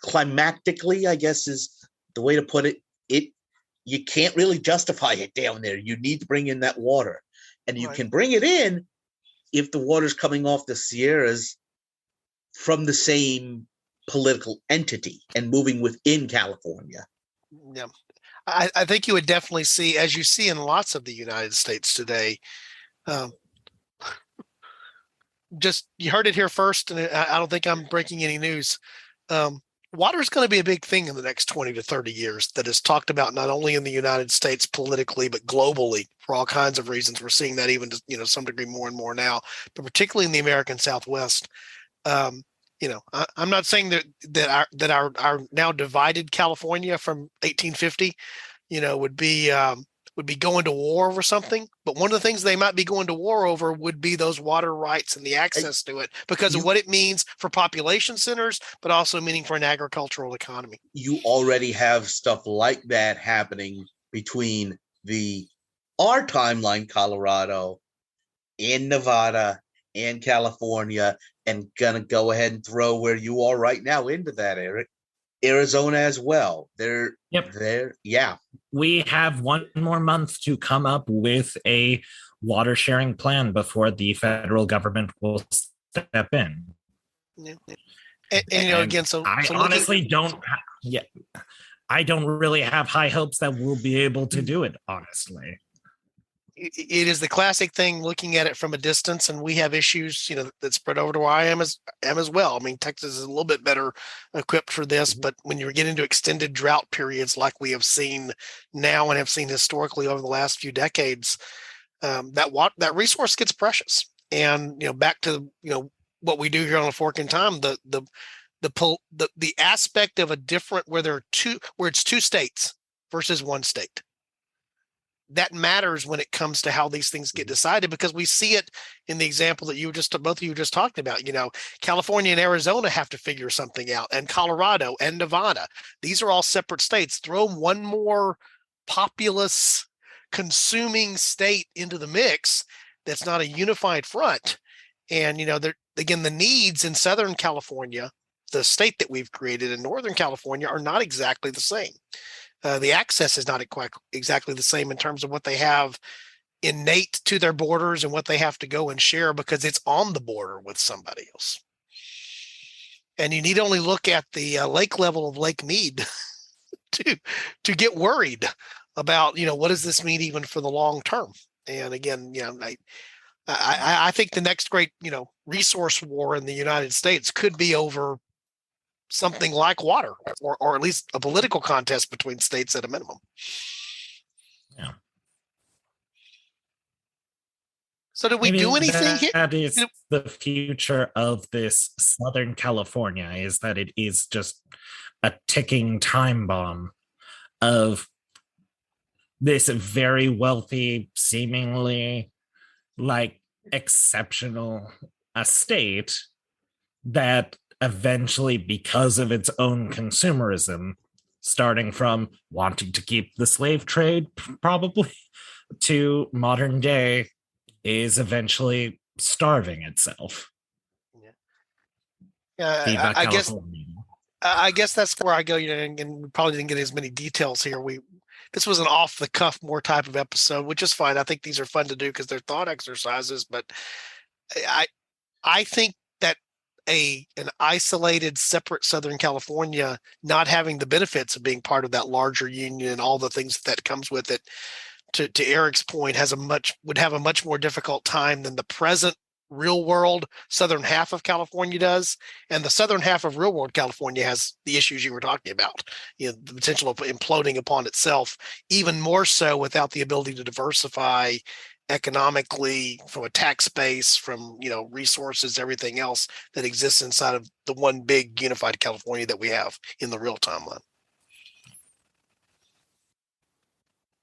Speaker 3: climatically, I guess is the way to put it, you can't really justify it down there. You need to bring in that water, and you can bring it in if the water's coming off the Sierras from the same political entity and moving within California.
Speaker 2: Yeah. I think you would definitely see, as you see in lots of the United States today, just you heard it here first, and I don't think I'm breaking any news. Water is going to be a big thing in the next 20 to 30 years that is talked about not only in the United States politically, but globally for all kinds of reasons. We're seeing that even to some degree more and more now, but particularly in the American Southwest. I'm not saying that our now divided California from 1850, would be going to war over something, but one of the things they might be going to war over would be those water rights and the access to it, because of what it means for population centers, but also meaning for an agricultural economy.
Speaker 3: You already have stuff like that happening between our timeline, Colorado, and Nevada, and California, and gonna go ahead and throw where you are right now into that, Eric. Arizona as well. Yeah.
Speaker 4: We have one more month to come up with a water sharing plan before the federal government will step in.
Speaker 2: Yeah. And again,
Speaker 4: I honestly don't. I don't really have high hopes that we'll be able to do it. Honestly,
Speaker 2: it is the classic thing, looking at it from a distance, and we have issues, that spread over to where I am as well. I mean, Texas is a little bit better equipped for this, but when you get into extended drought periods like we have seen now and have seen historically over the last few decades, that resource gets precious. And back to what we do here on A Fork in Time, the aspect of a different where it's two states versus one state. That matters when it comes to how these things get decided, because we see it in the example that both of you just talked about. California and Arizona have to figure something out, and Colorado and Nevada. These are all separate states. Throw one more populous consuming state into the mix that's not a unified front. And, again, the needs in Southern California, the state that we've created, in Northern California are not exactly the same. The access is not quite exactly the same in terms of what they have innate to their borders and what they have to go and share, because it's on the border with somebody else. And you need only look at the lake level of Lake Mead to get worried about, what does this mean even for the long term? And again, I think the next great, resource war in the United States could be over something like water, or at least a political contest between states at a minimum.
Speaker 4: Yeah.
Speaker 2: So did we do anything here?
Speaker 4: That is the future of this Southern California, is that it is just a ticking time bomb of this very wealthy, seemingly exceptional estate that eventually, because of its own consumerism, starting from wanting to keep the slave trade probably to modern day, is eventually starving itself.
Speaker 2: I guess I guess that's where I go, and we probably didn't get as many details here. This was an off the cuff more type of episode, which is fine. I think these are fun to do because they're thought exercises, but I I think that an isolated, separate Southern California not having the benefits of being part of that larger union and all the things that comes with it, to Eric's point, would have a much more difficult time than the present real world southern half of California does. And the southern half of real world California has the issues you were talking about, the potential of imploding upon itself, even more so without the ability to diversify economically from a tax base, from resources, everything else that exists inside of the one big unified California that we have in the real timeline.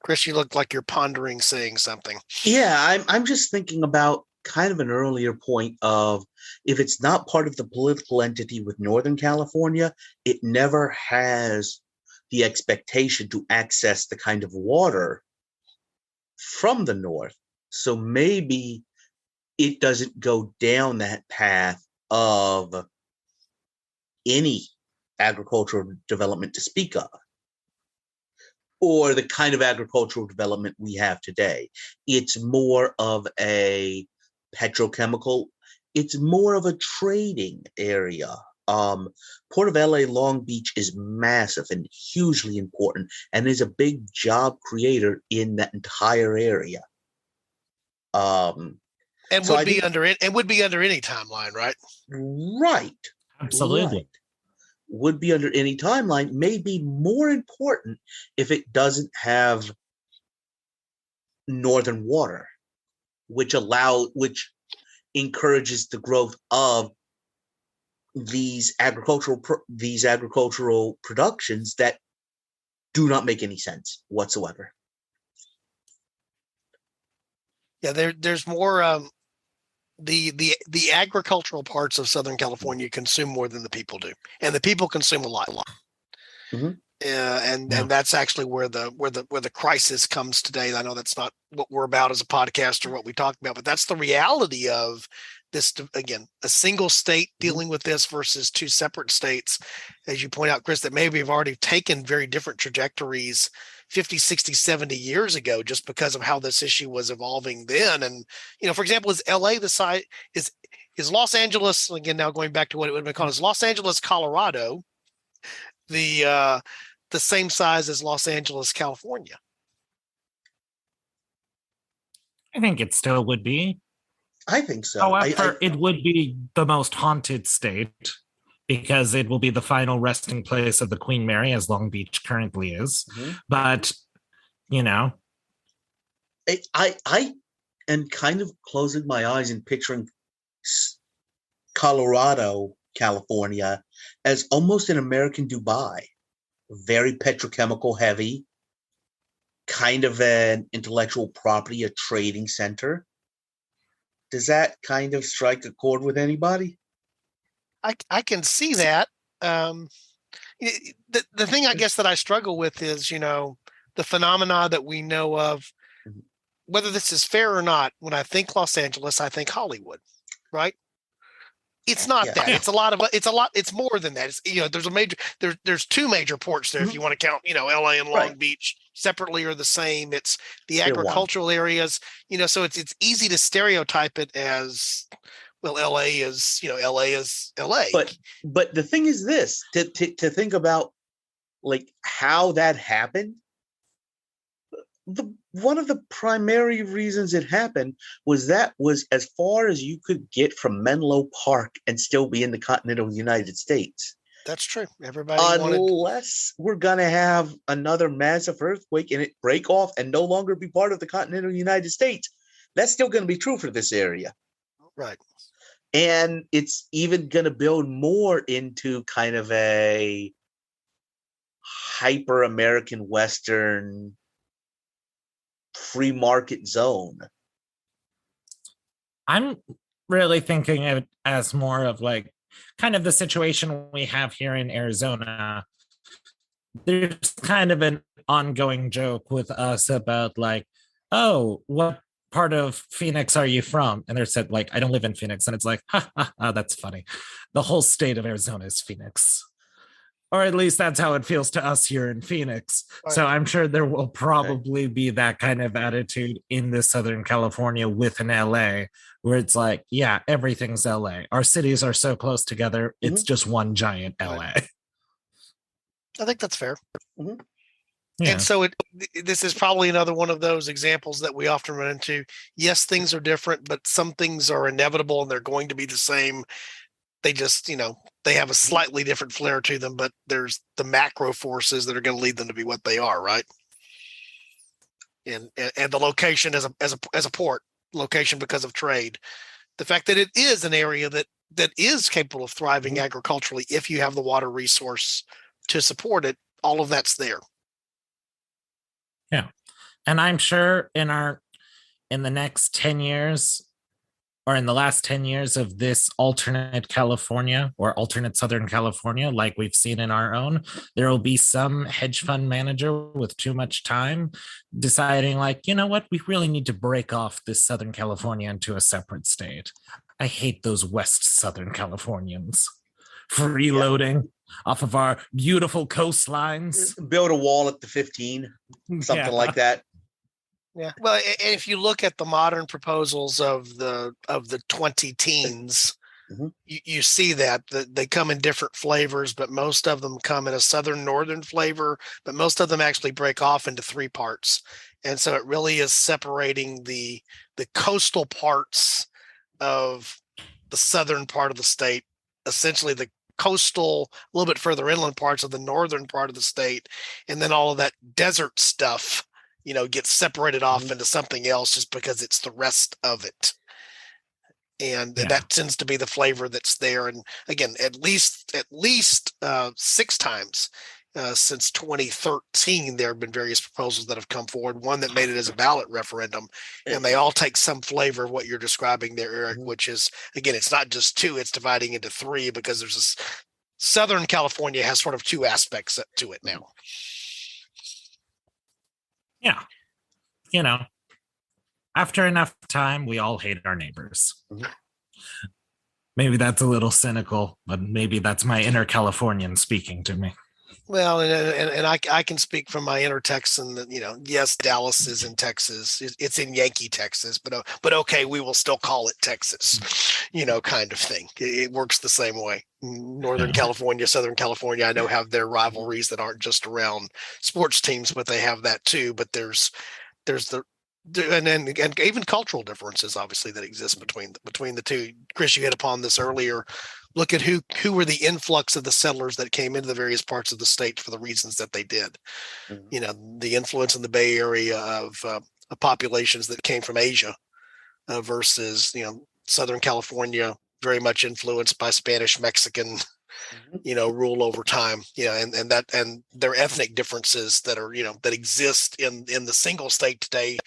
Speaker 2: Chris, you look like you're pondering saying something.
Speaker 3: Yeah, I'm just thinking about kind of an earlier point of, if it's not part of the political entity with Northern California, it never has the expectation to access the kind of water from the north. So maybe it doesn't go down that path of any agricultural development to speak of, or the kind of agricultural development we have today. It's more of a petrochemical, it's more of a trading area. Port of LA Long Beach is massive and hugely important, and is a big job creator in that entire area.
Speaker 2: And
Speaker 3: so
Speaker 2: would be under any timeline, right?
Speaker 3: Right.
Speaker 4: Absolutely.
Speaker 3: Right. Would be under any timeline, may be more important if it doesn't have northern water, which encourages the growth of these agricultural productions that do not make any sense whatsoever.
Speaker 2: Yeah, there's more. The agricultural parts of Southern California consume more than the people do, and the people consume a lot.
Speaker 3: Mm-hmm.
Speaker 2: And that's actually where the crisis comes today. I know that's not what we're about as a podcast or what we talk about, but that's the reality of this. Again, a single state dealing with this versus two separate states, as you point out, Chris, that maybe have already taken very different trajectories 50, 60, 70 years ago, just because of how this issue was evolving then. And, for example, is LA the site, is Los Angeles, again, now going back to what it would have been called, is Los Angeles, Colorado, the same size as Los Angeles, California?
Speaker 4: I think it still would be.
Speaker 3: I think so.
Speaker 4: However, it would be the most haunted state, because it will be the final resting place of the Queen Mary, as Long Beach currently is. Mm-hmm. But,
Speaker 3: I am kind of closing my eyes and picturing Colorado, California, as almost an American Dubai. Very petrochemical heavy, kind of an intellectual property, a trading center. Does that kind of strike a chord with anybody?
Speaker 2: I can see that. The thing I guess that I struggle with is, the phenomena that we know of, whether this is fair or not. When I think Los Angeles, I think Hollywood, right? It's not that. It's it's more than that. It's, there's two major ports there, if you want to count, LA and Long Beach separately or the same. It's the agricultural areas, so it's easy to stereotype it as, well, LA is LA.
Speaker 3: But the thing is this, to think about like how that happened. One of the primary reasons it happened was as far as you could get from Menlo Park and still be in the continental United States.
Speaker 2: That's true.
Speaker 3: Unless we're going to have another massive earthquake and it break off and no longer be part of the continental United States, that's still going to be true for this area.
Speaker 2: Right.
Speaker 3: And it's even going to build more into kind of a hyper American Western free market zone.
Speaker 4: I'm really thinking of it as more of like kind of the situation we have here in Arizona. There's kind of an ongoing joke with us about like, oh, what part of Phoenix are you from? And they're said like, I don't live in Phoenix. And it's like, that's funny. The whole state of Arizona is Phoenix. or at least that's how it feels to us here in Phoenix.
Speaker 2: Right.
Speaker 4: So I'm sure there will probably be that kind of attitude in the Southern California within LA, where it's like, yeah, everything's LA. Our cities are so close together. It's just one giant LA.
Speaker 2: I think that's fair.
Speaker 3: Mhm.
Speaker 4: Yeah.
Speaker 2: And so this is probably another one of those examples that we often run into. Yes, things are different, but some things are inevitable and they're going to be the same. They just, they have a slightly different flair to them, but there's the macro forces that are going to lead them to be what they are, right? And the location as a port, location because of trade, the fact that it is an area that is capable of thriving agriculturally if you have the water resource to support it, all of that's there.
Speaker 4: Yeah. And I'm sure in the next 10 years, or in the last 10 years of this alternate California or alternate Southern California, like we've seen in our own, there will be some hedge fund manager with too much time deciding like, you know what, we really need to break off this Southern California into a separate state. I hate those West Southern Californians freeloading off of our beautiful coastlines.
Speaker 3: Build a wall at the 15, something like that.
Speaker 2: Yeah. Well, and if you look at the modern proposals of the 20 teens, you see that they come in different flavors, but most of them come in a southern northern flavor, but most of them actually break off into 3 parts. And so it really is separating the coastal parts of the southern part of the state, essentially the coastal, a little bit further inland parts of the northern part of the state, and then all of that desert stuff gets separated off into something else just because it's the rest of it. And that tends to be the flavor that's there. And again, at least 6 times since 2013, there have been various proposals that have come forward, one that made it as a ballot referendum, and they all take some flavor of what you're describing there, Eric, which is, again, it's not just 2, it's dividing into 3 because there's this Southern California has sort of 2 aspects to it now.
Speaker 4: Yeah. After enough time, we all hate our neighbors. Maybe that's a little cynical, but maybe that's my inner Californian speaking to me.
Speaker 2: Well, and I can speak from my inner Texan that, yes, Dallas is in Texas. It's in Yankee, Texas, but okay, we will still call it Texas, kind of thing. It works the same way. Northern California, Southern California, I know have their rivalries that aren't just around sports teams, but they have that too. But there's and even cultural differences, obviously, that exist between the two. Chris, you hit upon this earlier. Look at who were the influx of the settlers that came into the various parts of the state for the reasons that they did. The influence in the Bay Area of populations that came from Asia versus Southern California, very much influenced by Spanish, Mexican, rule over time, and their ethnic differences that are, that exist in the single state today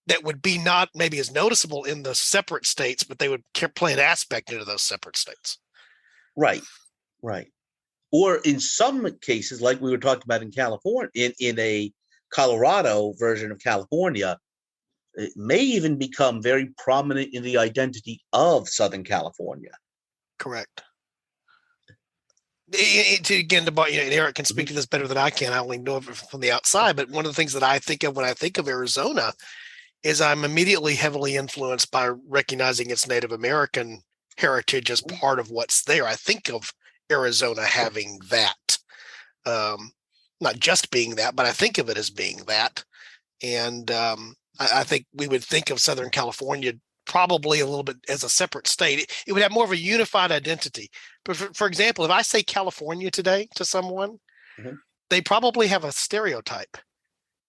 Speaker 2: that would be not maybe as noticeable in the separate states, but they would play an aspect into those separate states.
Speaker 3: Right. Or in some cases, like we were talking about in California, in a Colorado version of California, it may even become very prominent in the identity of Southern California.
Speaker 2: Correct. And Eric can speak to this better than I can. I only know it from the outside, but one of the things that I think of when I think of Arizona is I'm immediately heavily influenced by recognizing its Native American heritage as part of what's there. I think of Arizona having that, not just being that, but I think of it as being that. And I think we would think of Southern California probably a little bit as a separate state. It would have more of a unified identity. But for example, if I say California today to someone, they probably have a stereotype.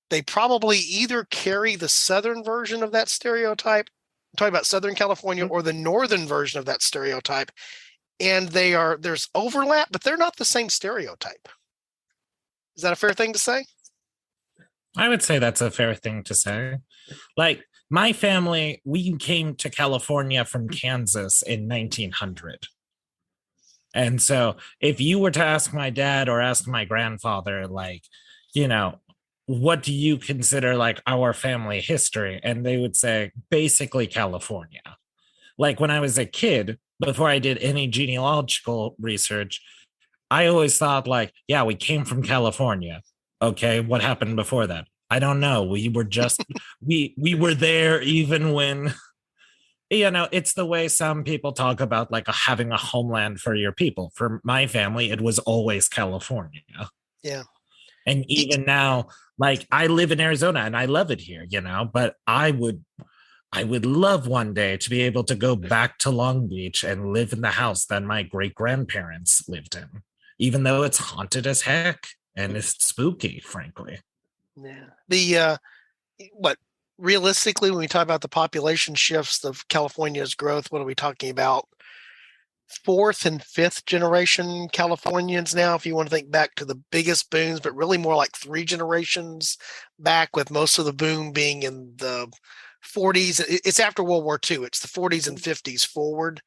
Speaker 2: They probably either carry the Southern version of that stereotype, I'm talking about Southern California, or the Northern version of that stereotype. And there's overlap, but they're not the same stereotype. Is that a fair thing to say?
Speaker 4: I would say that's a fair thing to say. Like my family, we came to California from Kansas in 1900. And so if you were to ask my dad or ask my grandfather, like, what do you consider like our family history? And they would say basically California. Like when I was a kid, before I did any genealogical research, I always thought like, yeah, we came from California. Okay, what happened before that? I don't know. We were just we were there even when it's the way some people talk about like having a homeland for your people. For my family, it was always California.
Speaker 2: Yeah.
Speaker 4: And even now, like I live in Arizona and I love it here, but I would love one day to be able to go back to Long Beach and live in the house that my great grandparents lived in, even though it's haunted as heck and it's spooky, frankly.
Speaker 2: Yeah. What realistically, when we talk about the population shifts of California's growth, what are we talking about? Fourth and fifth generation Californians now, if you want to think back to the biggest booms, but really more like 3 generations back, with most of the boom being in the 40s. It's after World War II. It's the 40s and 50s forward.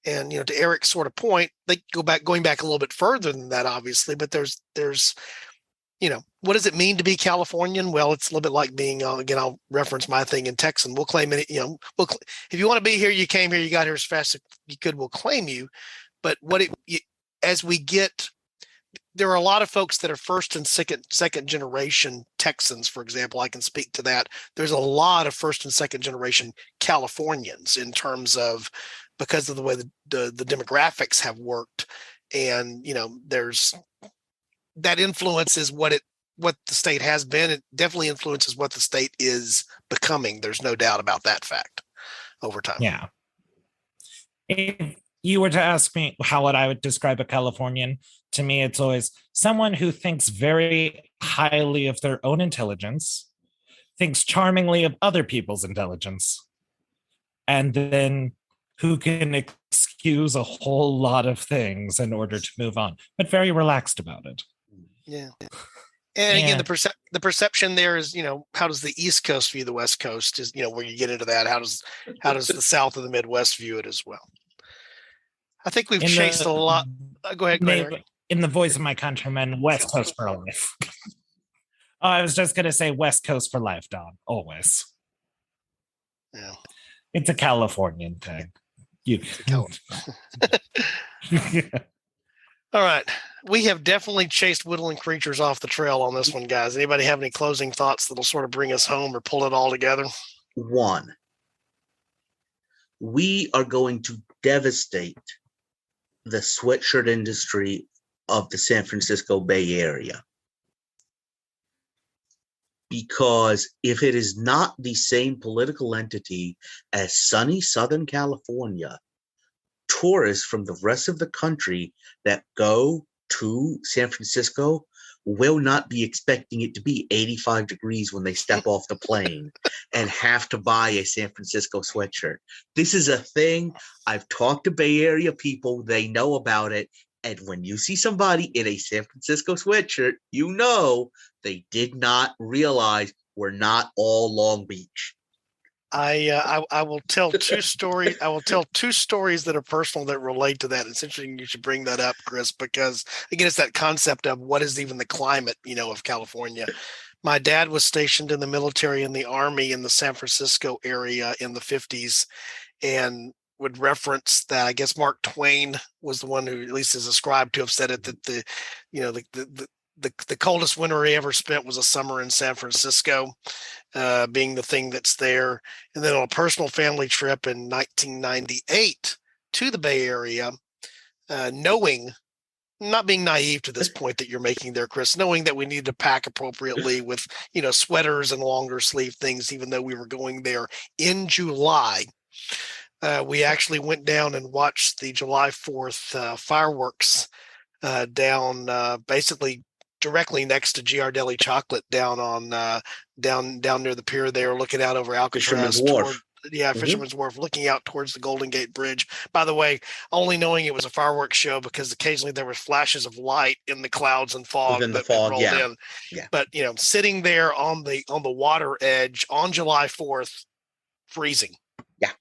Speaker 2: And to Eric's sort of point, they going back a little bit further than that, obviously. But there's what does it mean to be Californian? Well, it's a little bit like being, again, I'll reference my thing in Texan. We'll claim it, if you want to be here, you came here, you got here as fast as you could, we'll claim you. But as we get, there are a lot of folks that are first and second generation Texans, for example. I can speak to that. There's a lot of first and second generation Californians in terms of, because of the way the demographics have worked. And, there's, that influences what the state has been. It definitely influences what the state is becoming. There's no doubt about that fact over time.
Speaker 4: Yeah. If you were to ask me how I would describe a Californian, to me, it's always someone who thinks very highly of their own intelligence, thinks charmingly of other people's intelligence, and then who can excuse a whole lot of things in order to move on, but very relaxed about it.
Speaker 2: Yeah. And again, the perception there is, how does the East Coast view the West Coast? Is, where you get into that, how does the South of the Midwest view it as well? I think we've chased a lot. Go ahead, Eric.
Speaker 4: In the voice of my countrymen, West Coast for life. I was just going to say West Coast for life, Don, always.
Speaker 2: Yeah.
Speaker 4: It's a Californian thing.
Speaker 2: All right. We have definitely chased whittling creatures off the trail on this one, guys. Anybody have any closing thoughts that'll sort of bring us home or pull it all together?
Speaker 3: One, we are going to devastate the sweatshirt industry of the San Francisco Bay Area. Because if it is not the same political entity as sunny Southern California, tourists from the rest of the country that go to San Francisco will not be expecting it to be 85 degrees when they step off the plane and have to buy a San Francisco sweatshirt. This is a thing. I've talked to Bay Area people. They know about it. And when you see somebody in a San Francisco sweatshirt, they did not realize we're not all Long Beach.
Speaker 2: I will tell 2 stories. I will tell 2 stories that are personal that relate to that. It's interesting you should bring that up, Chris, because again, it's that concept of what is even the climate, of California. My dad was stationed in the military in the Army in the San Francisco area in the 50s, and would reference that. I guess Mark Twain was the one who at least is ascribed to have said it, that the coldest winter he ever spent was a summer in San Francisco, being the thing that's there. And then on a personal family trip in 1998 to the Bay Area, knowing, not being naive to this point that you're making there, Chris, knowing that we needed to pack appropriately with, sweaters and longer sleeve things, even though we were going there in July. We actually went down and watched the July 4th fireworks down basically directly next to Giardelli Chocolate down on down near the pier there, looking out over Alcatraz.
Speaker 3: Fisherman's Wharf.
Speaker 2: Fisherman's Wharf, looking out towards the Golden Gate Bridge. By the way, only knowing it was a fireworks show because occasionally there were flashes of light in the clouds and fog that rolled in.
Speaker 3: Yeah.
Speaker 2: But sitting there on the water edge on July 4th, freezing.
Speaker 3: Yeah.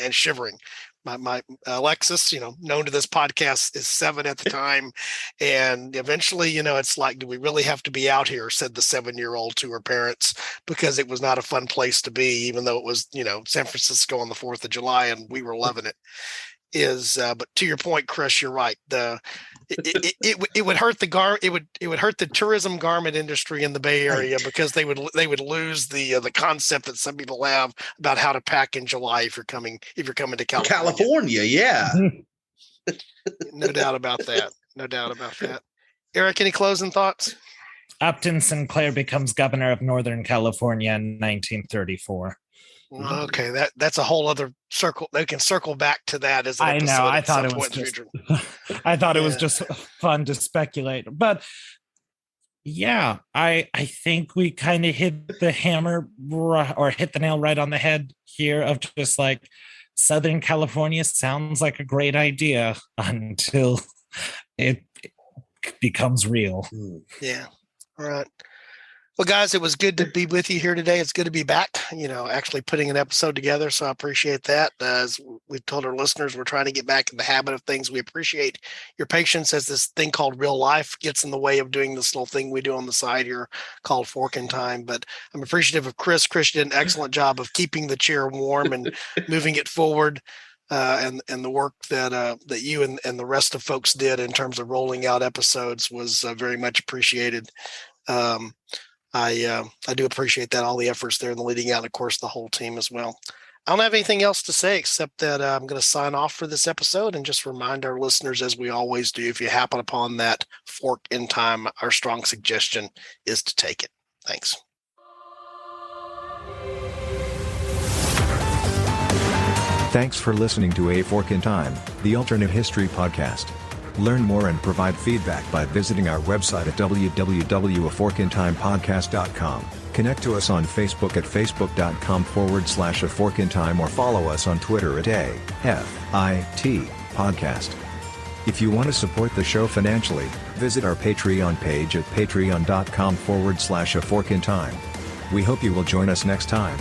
Speaker 2: And shivering. My Alexis, known to this podcast, is 7 at the time. And eventually, it's like, do we really have to be out here? Said the 7-year-old to her parents, because it was not a fun place to be, even though it was, San Francisco on the 4th of July and we were loving it. is, but to your point, Chris, you're right. It would hurt it would hurt the tourism garment industry in the Bay Area,
Speaker 3: Right.
Speaker 2: because they would lose the concept that some people have about how to pack in July if you're coming to California.
Speaker 3: California, yeah.
Speaker 2: No doubt about that. No doubt about that. Eric, any closing thoughts?
Speaker 4: Upton Sinclair becomes governor of Northern California in 1934.
Speaker 2: Okay, that's a whole other circle. They can circle back to that as an
Speaker 4: I know.
Speaker 2: episode
Speaker 4: I
Speaker 2: at
Speaker 4: thought
Speaker 2: some
Speaker 4: it was
Speaker 2: point in the
Speaker 4: just.
Speaker 2: future.
Speaker 4: I thought it was
Speaker 2: Yeah.
Speaker 4: just fun to speculate, but yeah, I think we kind of hit the hammer or hit the nail right on the head here of just like Southern California sounds like a great idea until it becomes real.
Speaker 2: Yeah. All right. Well, guys, it was good to be with you here today. It's good to be back, actually putting an episode together. So I appreciate that. As we've told our listeners, we're trying to get back in the habit of things. We appreciate your patience as this thing called real life gets in the way of doing this little thing we do on the side here called Fork in Time. But I'm appreciative of Chris. Chris did an excellent job of keeping the chair warm and moving it forward. And the work that you and the rest of folks did in terms of rolling out episodes was very much appreciated. I do appreciate that, all the efforts there and the leading out, and of course, the whole team as well. I don't have anything else to say except that I'm going to sign off for this episode and just remind our listeners, as we always do, if you happen upon that fork in time, our strong suggestion is to take it. Thanks.
Speaker 1: Thanks for listening to A Fork in Time, the alternate history podcast. Learn more and provide feedback by visiting our website at www.aforkintimepodcast.com. Connect to us on Facebook at facebook.com/aforkintime or follow us on Twitter at AFIT Podcast. If you want to support the show financially, visit our Patreon page at patreon.com/aforkintime. We hope you will join us next time.